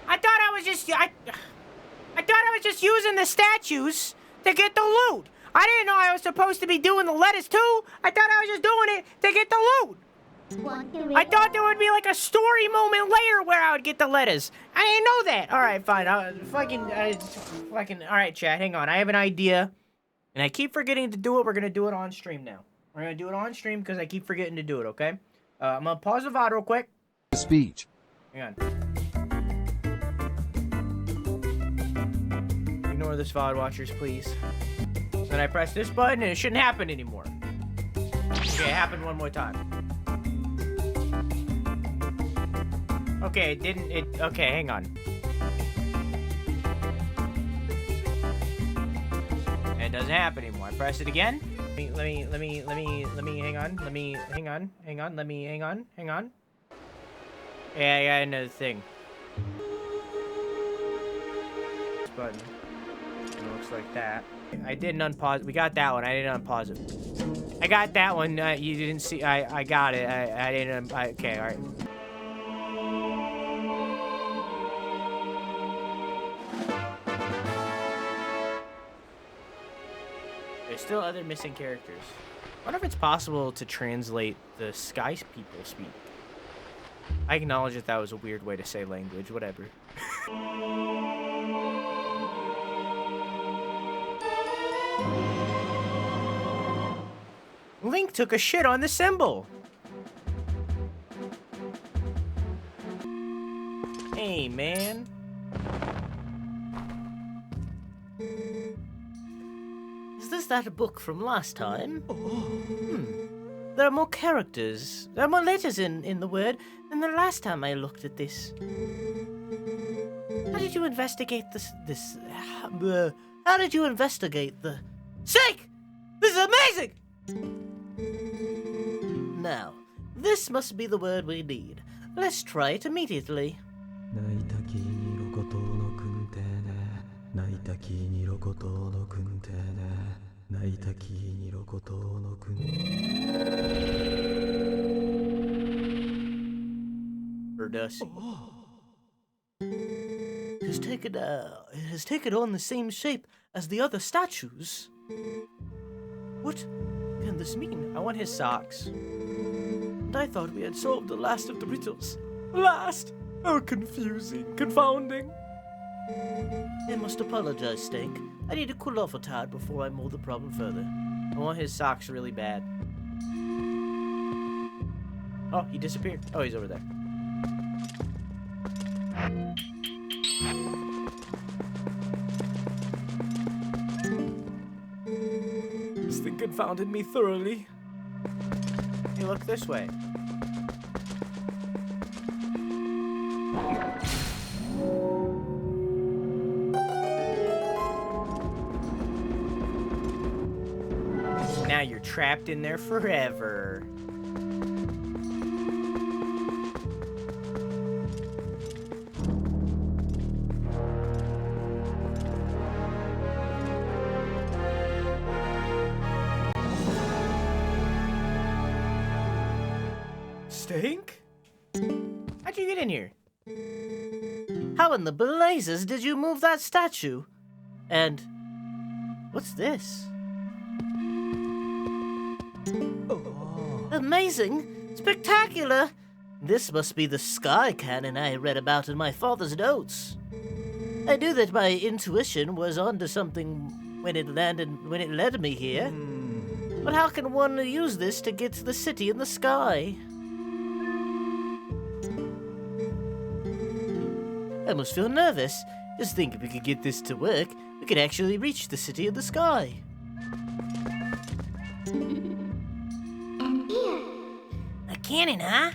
I thought I was just using the statues to get the loot. I didn't know I was supposed to be doing the letters too. I thought I was just doing it to get the loot. I thought there would be like a story moment later where I would get the letters. I didn't know that. All right, fine. All right, chat. Hang on. I have an idea, and I keep forgetting to do it. We're gonna do it on stream now. We're gonna do it on stream because I keep forgetting to do it, okay? I'm gonna pause the VOD real quick. Speech. Hang on. Ignore this VOD, watchers, please. Then I press this button and it shouldn't happen anymore. Okay, it happened one more time. Okay, it didn't, okay, hang on. And it doesn't happen anymore. I press it again. Let me, hang on. Yeah, I got another thing. This button. It looks like that. I didn't unpause. We got that one. I didn't unpause it. I got that one. You didn't see. I got it. I didn't. Okay, all right. There's still other missing characters. I wonder if it's possible to translate the Sky people speak. I acknowledge that was a weird way to say language. Whatever. Link took a shit on the symbol. Hey, man. Is this that book from last time? There are more characters. There are more letters in the word than the last time I looked at this. How did you investigate how did you investigate the... Shake! This is amazing! Now, this must be the word we need. Let's try it immediately. It has taken on the same shape as the other statues. What can this mean? I want his socks. And I thought we had solved the last of the riddles. Last? Oh, confusing, confounding. I must apologize, Stank. I need to cool off a tad before I mold the problem further. I want his socks really bad. Oh, he disappeared. Oh, he's over there. This thing confounded me thoroughly. Hey, look this way. Now you're trapped in there forever. Stink? How'd you get in here? How in the blazes did you move that statue? And what's this? Amazing! Spectacular! This must be the sky cannon I read about in my father's notes. I knew that my intuition was onto something when it led me here. But how can one use this to get to the city in the sky? I almost feel nervous. Just think if we could get this to work, we could actually reach the city in the sky. A cannon, huh?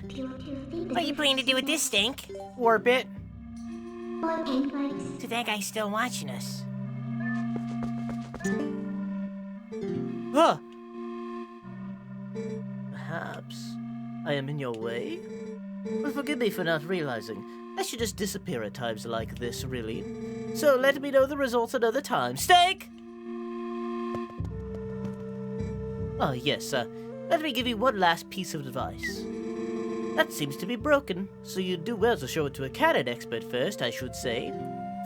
What are you planning to do with this, Stink? Warp it. So that guy's still watching us. Huh. Perhaps I am in your way? Well, forgive me for not realizing. I should just disappear at times like this, really. So let me know the results another time. Steak! Oh, yes, let me give you one last piece of advice. That seems to be broken, so you'd do well to show it to a cannon expert first, I should say.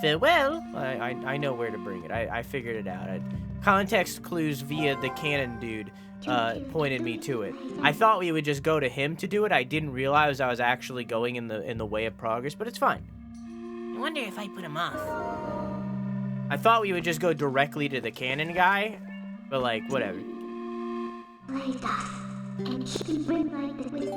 Farewell. I know where to bring it. I figured it out. Context clues via the cannon dude pointed me to it. I thought we would just go to him to do it. I didn't realize I was actually going in the way of progress, but it's fine. I wonder if I put him off. I thought we would just go directly to the cannon guy, but like, whatever. Blaze off, and keep reminded with.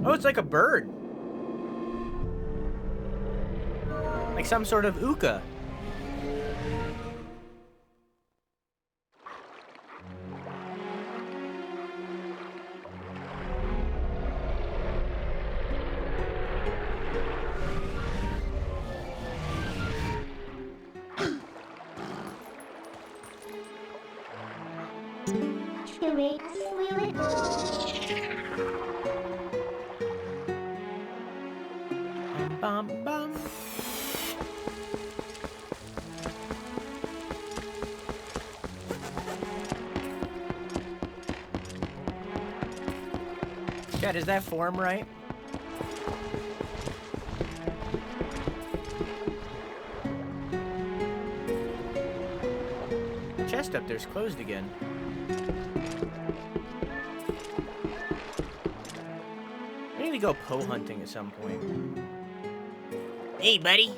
Oh, it's like a bird. Like some sort of uka. Erase, will it? Bum, bum. Chad, is that form right? The chest up there's closed again. I need to go Poe hunting at some point. Hey, buddy.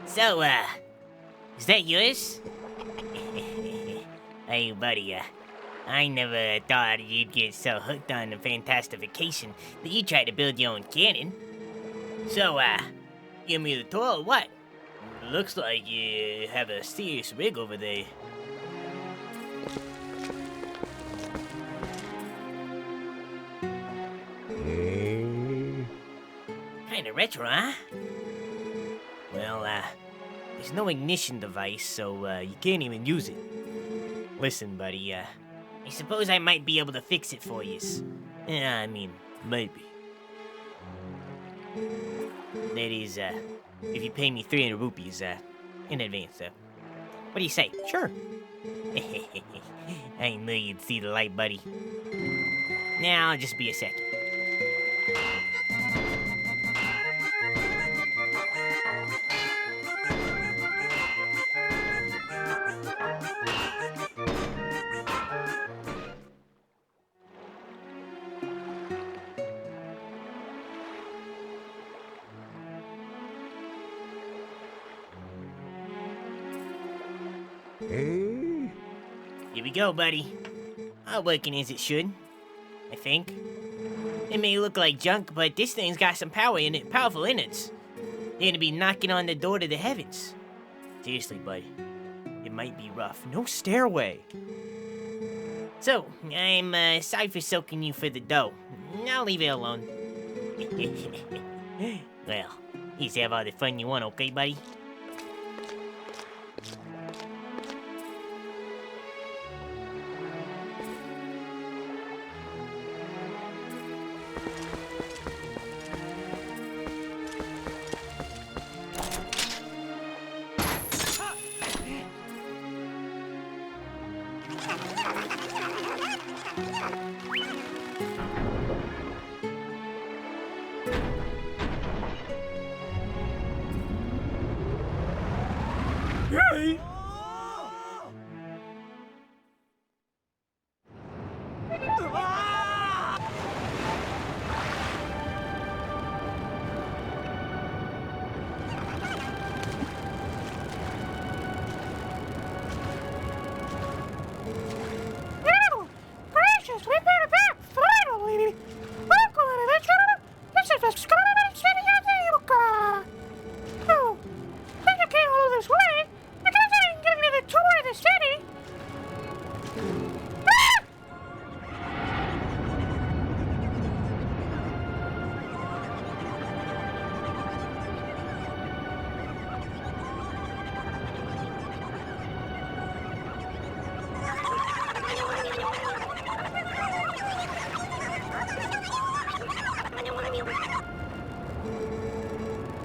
So, is that yours? Hey, buddy, I never thought you'd get so hooked on the fantastification that you try to build your own cannon. So, give me the tour or what? Looks like you have a serious rig over there. Kinda retro, huh? Well, there's no ignition device, so, you can't even use it. Listen, buddy, I suppose I might be able to fix it for you. I mean, maybe. That is, if you pay me 300 rupees, in advance, What do you say? Sure. I knew you'd see the light, buddy. Now, just be a second. Here we go, buddy. All working as it should, I think. It may look like junk, but this thing's got some power in it, powerful innards. They're gonna be knocking on the door to the heavens. Seriously, buddy. It might be rough. No stairway. So, I'm sorry for soaking you for the dough. I'll leave it alone. Well, you have all the fun you want, okay, buddy?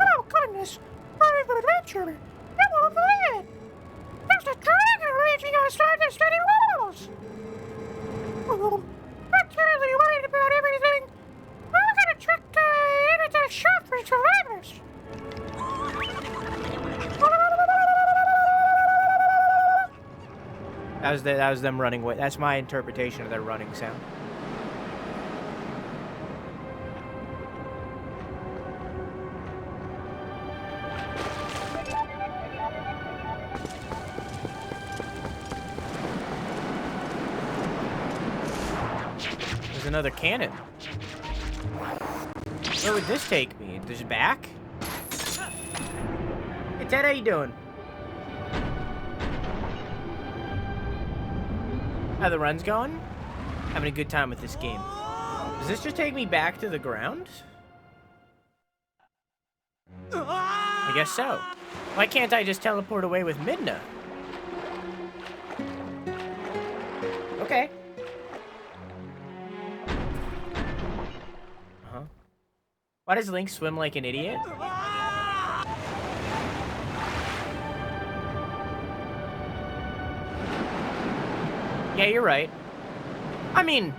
Oh, goodness. Very good adventure. Come on, That was them running away. That's my interpretation of their running sound. There's another cannon. Where would this take me? Just back? Hey Ted, how you doing? How the run's going? Having a good time with this game. Does this just take me back to the ground? I guess so. Why can't I just teleport away with Midna? Okay. Uh-huh. Why does Link swim like an idiot? Yeah, you're right. I mean,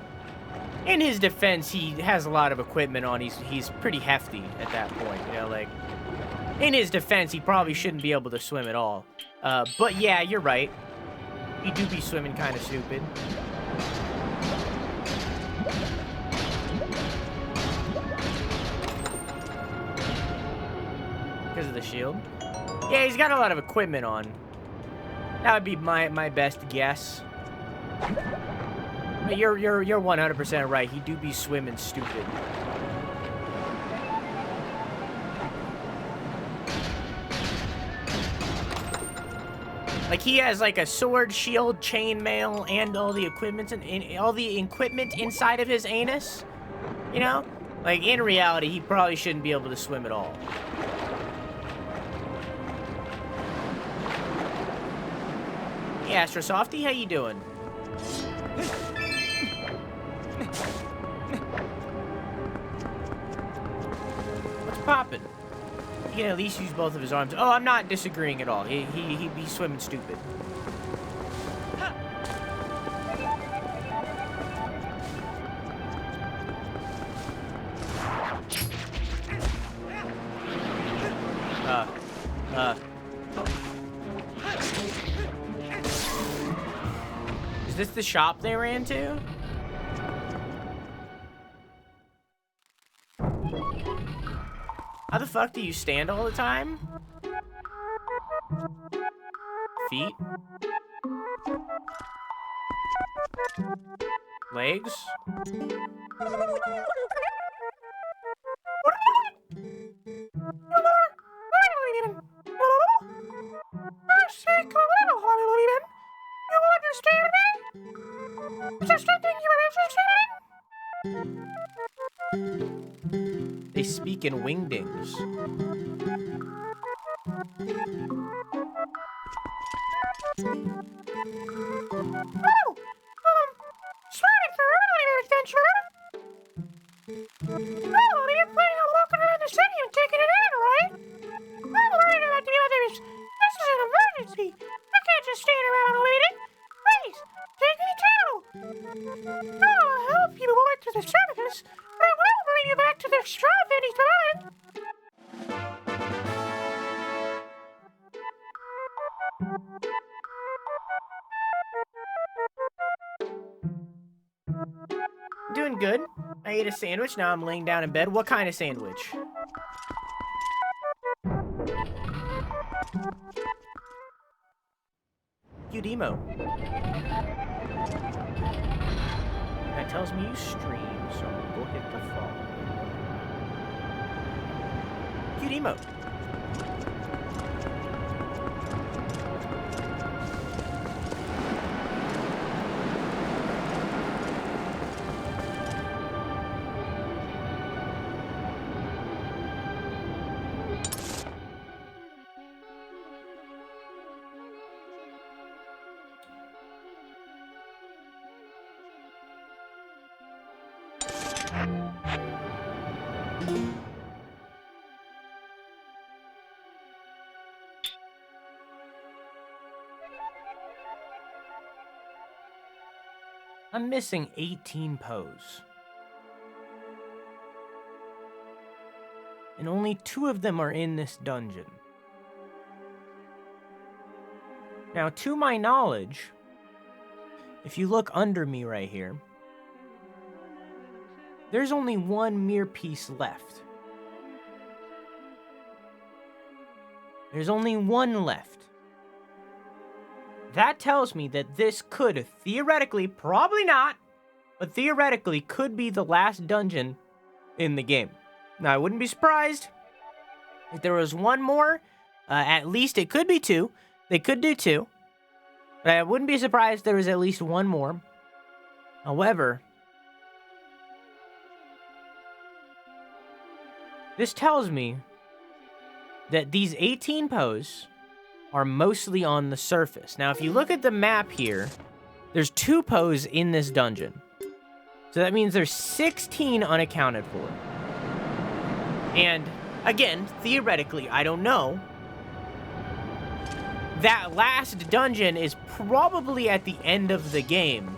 in his defense, he has a lot of equipment on. He's pretty hefty at that point, you know, like, in his defense, he probably shouldn't be able to swim at all. But yeah, you're right. He do be swimming kind of stupid. Because of the shield? Yeah, he's got a lot of equipment on. That would be my best guess. But you're 100% right. He do be swimming stupid. Like he has like a sword, shield, chainmail, and all the equipment inside of his anus. You know, like in reality, he probably shouldn't be able to swim at all. Yeah, Astro Softy, how you doing? What's poppin'? He can at least use both of his arms. Oh, I'm not disagreeing at all. He'd be swimming stupid. Is this the shop they ran to? How the fuck do you stand all the time? Feet? Legs? They speak in wingdings. Sorry for early adventure. Well, you're planning on walking around the city and taking it in, right? I'm worried about the others. This is an emergency. I can't just stand around waiting. Please, take me too. I'll help you board to the surface, but I will bring you back to the shop anytime. Doing good. I ate a sandwich, now I'm laying down in bed. What kind of sandwich? Cute emo. That tells me you stream, so I'm gonna go hit the follow. Cute emo. I'm missing 18 pose. And only 2 of them are in this dungeon. Now, to my knowledge, if you look under me right here, there's only one mirror piece left. There's only one left. That tells me that this could theoretically, probably not, but theoretically could be the last dungeon in the game. Now, I wouldn't be surprised if there was one more. At least it could be two. They could do two. But I wouldn't be surprised if there was at least one more. However, this tells me that these 18 pose are mostly on the surface. Now, if you look at the map here, there's 2 pose in this dungeon. So that means there's 16 unaccounted for. And, again, theoretically, I don't know. That last dungeon is probably at the end of the game.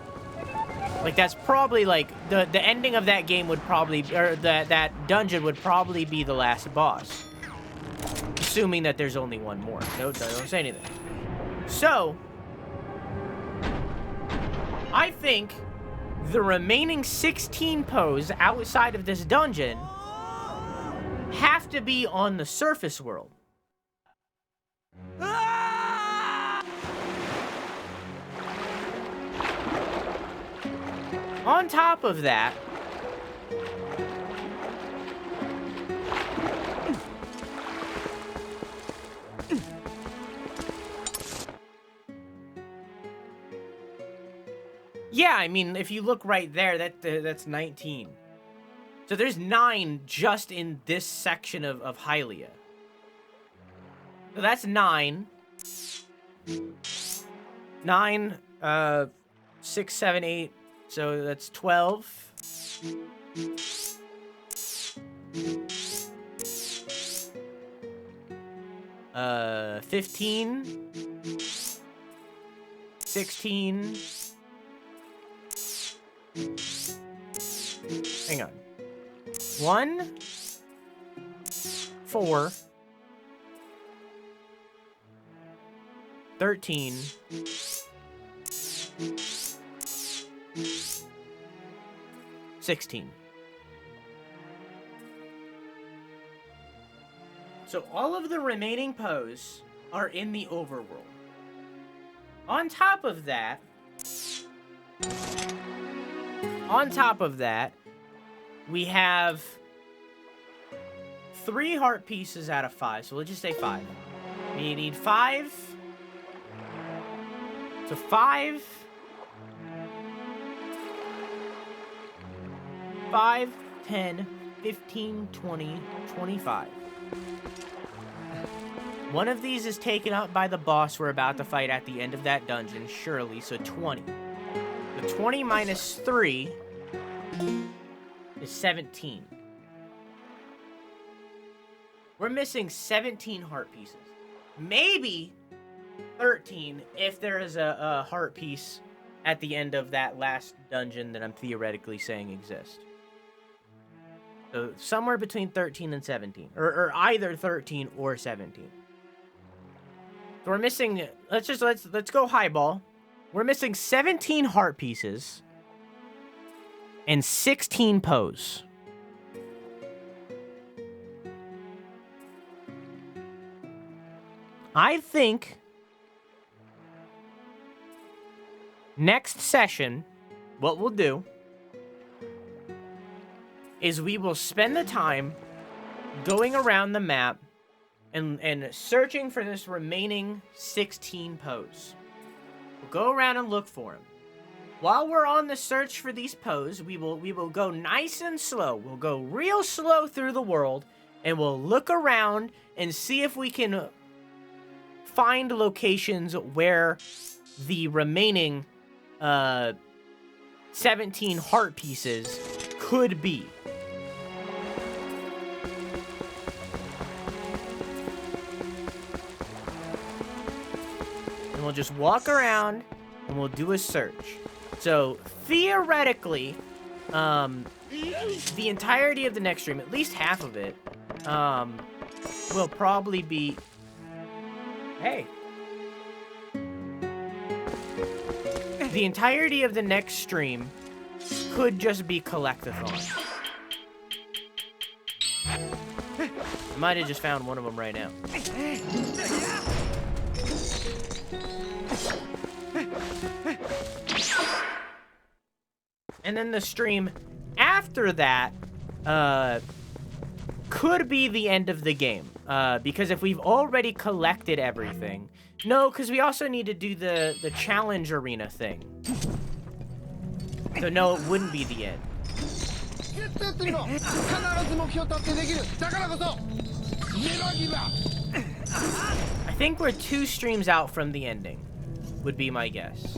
Like, that's probably, like, the ending of that game would probably, or that dungeon would probably be the last boss. Assuming that there's only one more. No, don't say anything. So, I think the remaining 16 pose outside of this dungeon have to be on the surface world. On top of that, yeah, I mean, if you look right there, that's 19. So there's 9 just in this section of Hylia. So that's 9. 9, 6, 7, 8. So that's 12. 15. 16. Hang on. 1, 4, 13, 16. So all of the remaining pose are in the overworld. On top of that, we have 3 heart pieces out of 5. So let's just say 5. We need 5. So 5. 5, 10, 15, 20, 25. One of these is taken up by the boss we're about to fight at the end of that dungeon, surely, so 20. The 20 minus 3 is 17. We're missing 17 heart pieces. Maybe 13 if there is a heart piece at the end of that last dungeon that I'm theoretically saying exists. So somewhere between 13 and 17. Or either 13 or 17. So we're missing... Let's go highball. We're missing 17 heart pieces. And 16 pose. I think... next session, what we'll do is we will spend the time going around the map and searching for this remaining 16 pose. We'll go around and look for them. While we're on the search for these pose, we will go nice and slow. We'll go real slow through the world, and we'll look around and see if we can find locations where the remaining 17 heart pieces could be. And we'll just walk around and we'll do a search. So theoretically, the entirety of the next stream, at least half of it, will probably be... Hey. the entirety of the next stream could just be collect-a-thon. I might have just found one of them right now. And then the stream after that could be the end of the game. Because if we've already collected everything... No, because we also need to do the challenge arena thing. So no, it wouldn't be the end. I think we're 2 streams out from the ending, would be my guess.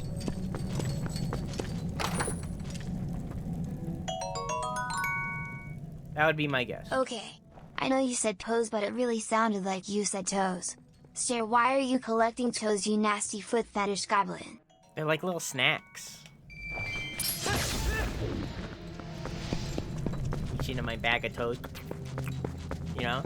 That would be my guess. Okay. I know you said toes, but it really sounded like you said toes. Stare, why are you collecting toes, you nasty foot fetish goblin? They're like little snacks. Reaching in my bag of toes. You know?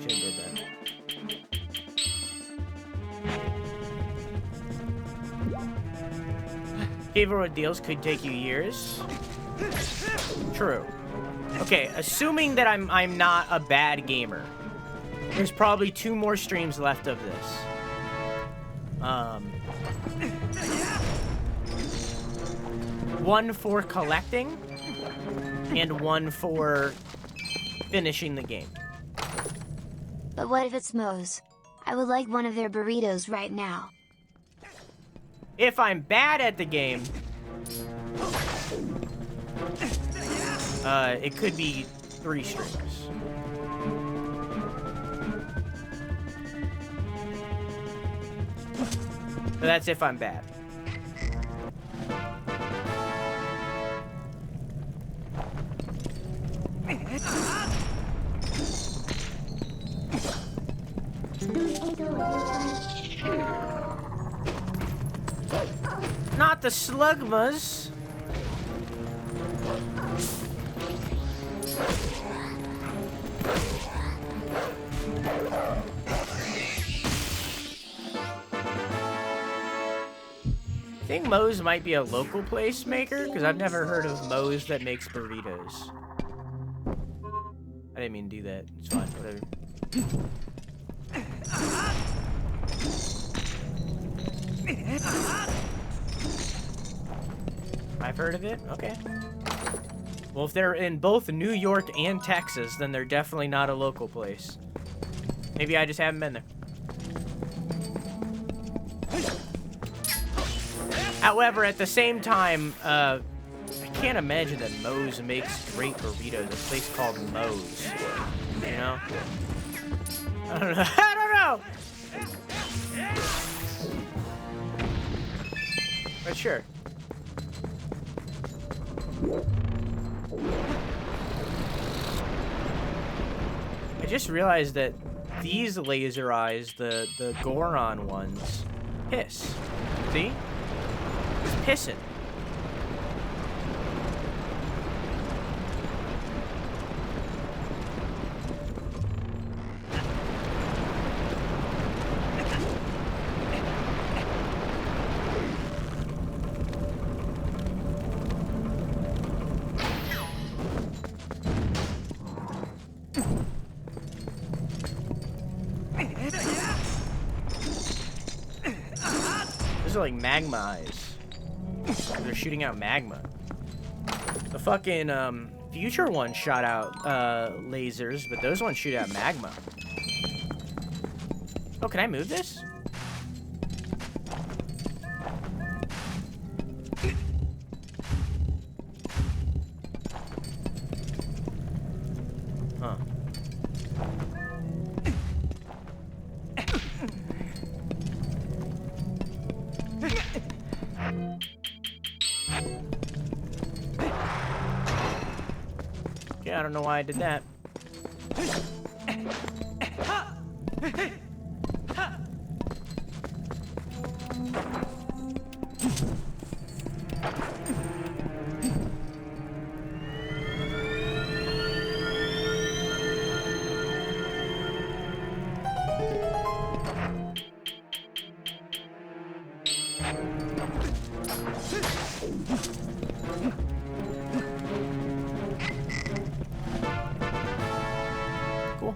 Should've did that. Cave ordeals could take you years. True. Okay, assuming that I'm not a bad gamer, there's probably 2 more streams left of this. One for collecting, and one for finishing the game. But what if it's Moe's? I would like one of their burritos right now. If I'm bad at the game, it could be 3 streams. So that's if I'm bad. Not the slugmas. I think Moe's might be a local place maker, because I've never heard of Moe's that makes burritos. I didn't mean to do that. It's fine, whatever. I've heard of it? Okay. Well, if they're in both New York and Texas, then they're definitely not a local place. Maybe I just haven't been there. However, at the same time, I can't imagine that Moe's makes great burritos. A place called Moe's, you know? I don't know. I don't know! But sure. I just realized that these laser eyes, the Goron ones, piss. See? It's pissing. Those are like magma eyes. They're shooting out magma. The fucking future ones shot out lasers, but those ones shoot out magma. Oh, can I move this? Huh. I don't know why I did that. Cool.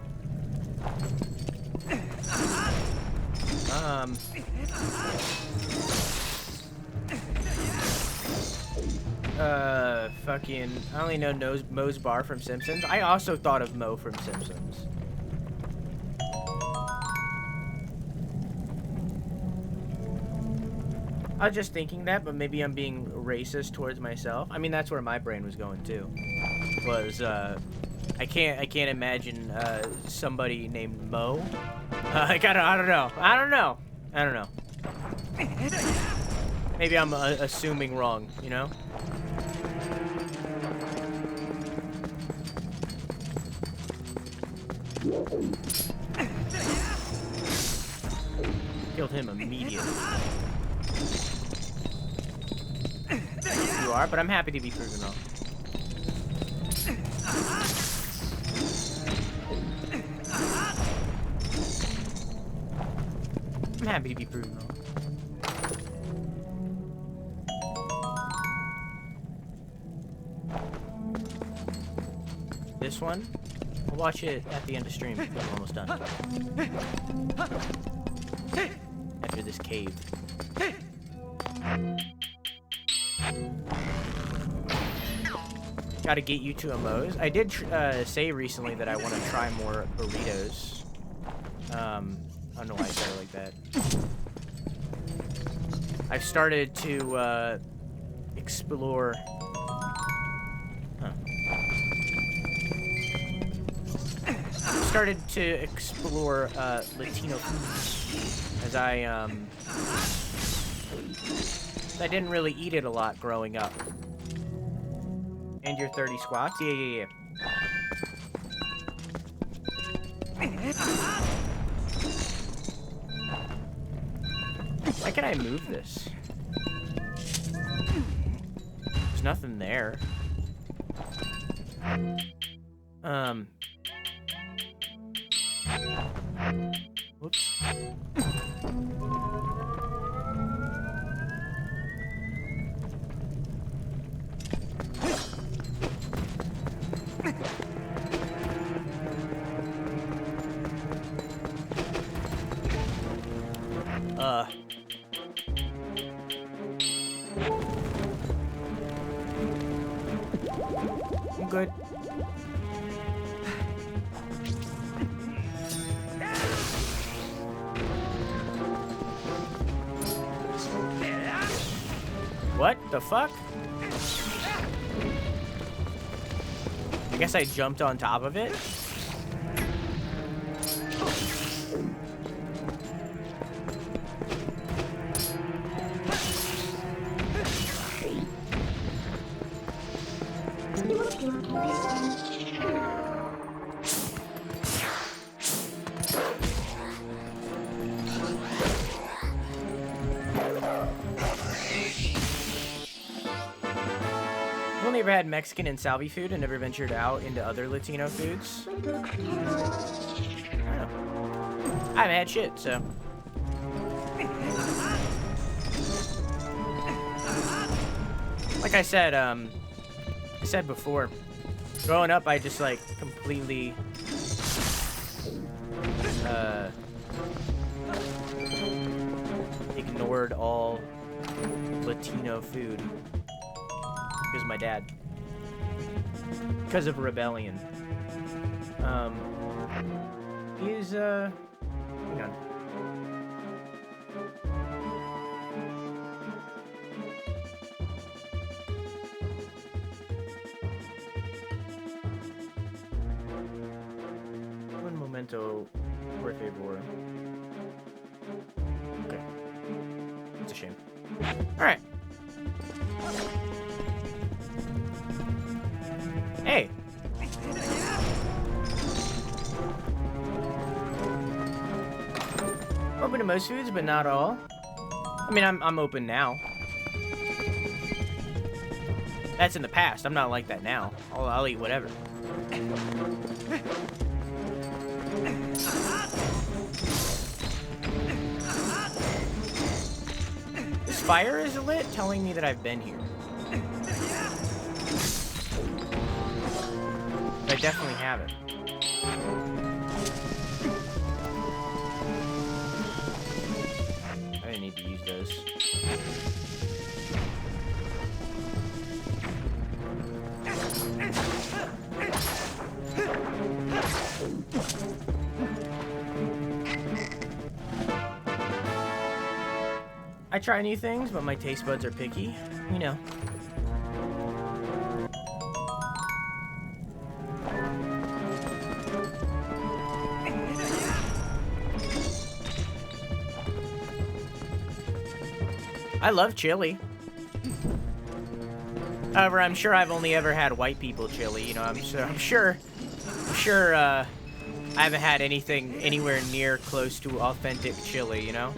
Fucking, I only know Moe's bar from Simpsons. I also thought of Moe from Simpsons. I was just thinking that, but maybe I'm being racist towards myself. I mean, that's where my brain was going too. Was I can't imagine somebody named Moe. Like I don't know. Maybe I'm assuming wrong, you know? Killed him immediately. You are, but I'm happy to be proven wrong. I'm happy to be proven wrong. This one, I'll watch it at the end of stream because I'm almost done. After this cave. Gotta get you to a Moe's. I did say recently that I want to try more burritos. I don't know why I said it like that. I've started to explore. Started to explore Latino food, as I didn't really eat it a lot growing up. And your 30 squats? Yeah. Why can I move this? There's nothing there. Whoops. I'm good. What the fuck? I guess I jumped on top of it. I've only ever had Mexican and Salvi food and never ventured out into other Latino foods. I don't know. I haven't had shit, so. Like I said before, growing up I just like completely ignored all Latino food. Because of my dad. Because of rebellion. Hang on. Un momento, por favor. Okay. It's a shame. Alright. Hey. Open to most foods, but not all. I mean, I'm open now. That's in the past. I'm not like that now. I'll eat whatever. This fire is lit, telling me that I've been here. I definitely haven't. I didn't need to use those. I try new things, but my taste buds are picky. You know. I love chili. However, I'm sure I've only ever had white people chili. You know, I'm sure I haven't had anything anywhere near close to authentic chili. You know.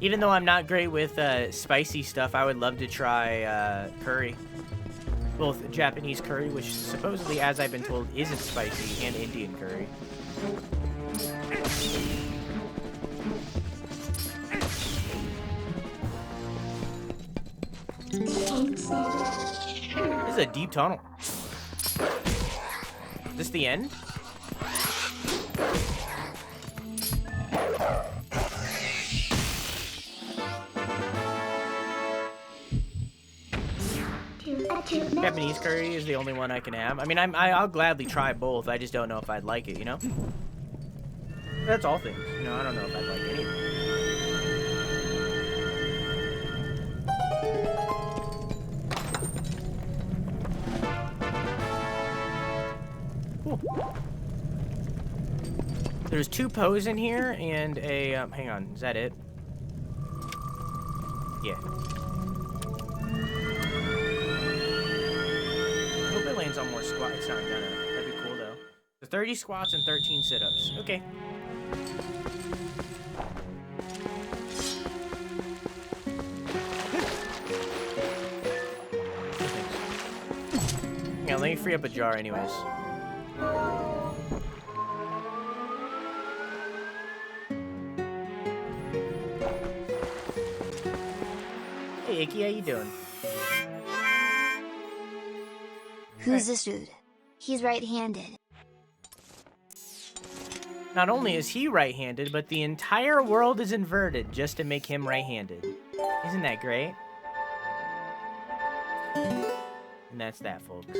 Even though I'm not great with spicy stuff, I would love to try curry. Both Japanese curry, which supposedly, as I've been told, isn't spicy, and Indian curry. This is a deep tunnel. Is this the end? Japanese curry is the only one I can have. I mean, I'll gladly try both. I just don't know if I'd like it, you know? That's all things. You know, I don't know if I'd like any of them. Cool. There's 2 Poes in here and a, hang on, is that it? Yeah. I hope it lands on more squats. It's not gonna. That'd be cool though. So 30 squats and 13 sit-ups. Okay. Yeah, let me free up a jar anyways. Hey, Icky, how you doing? Who's this dude? He's right-handed. Not only is he right-handed, but the entire world is inverted just to make him right-handed. Isn't that great? And that's that, folks.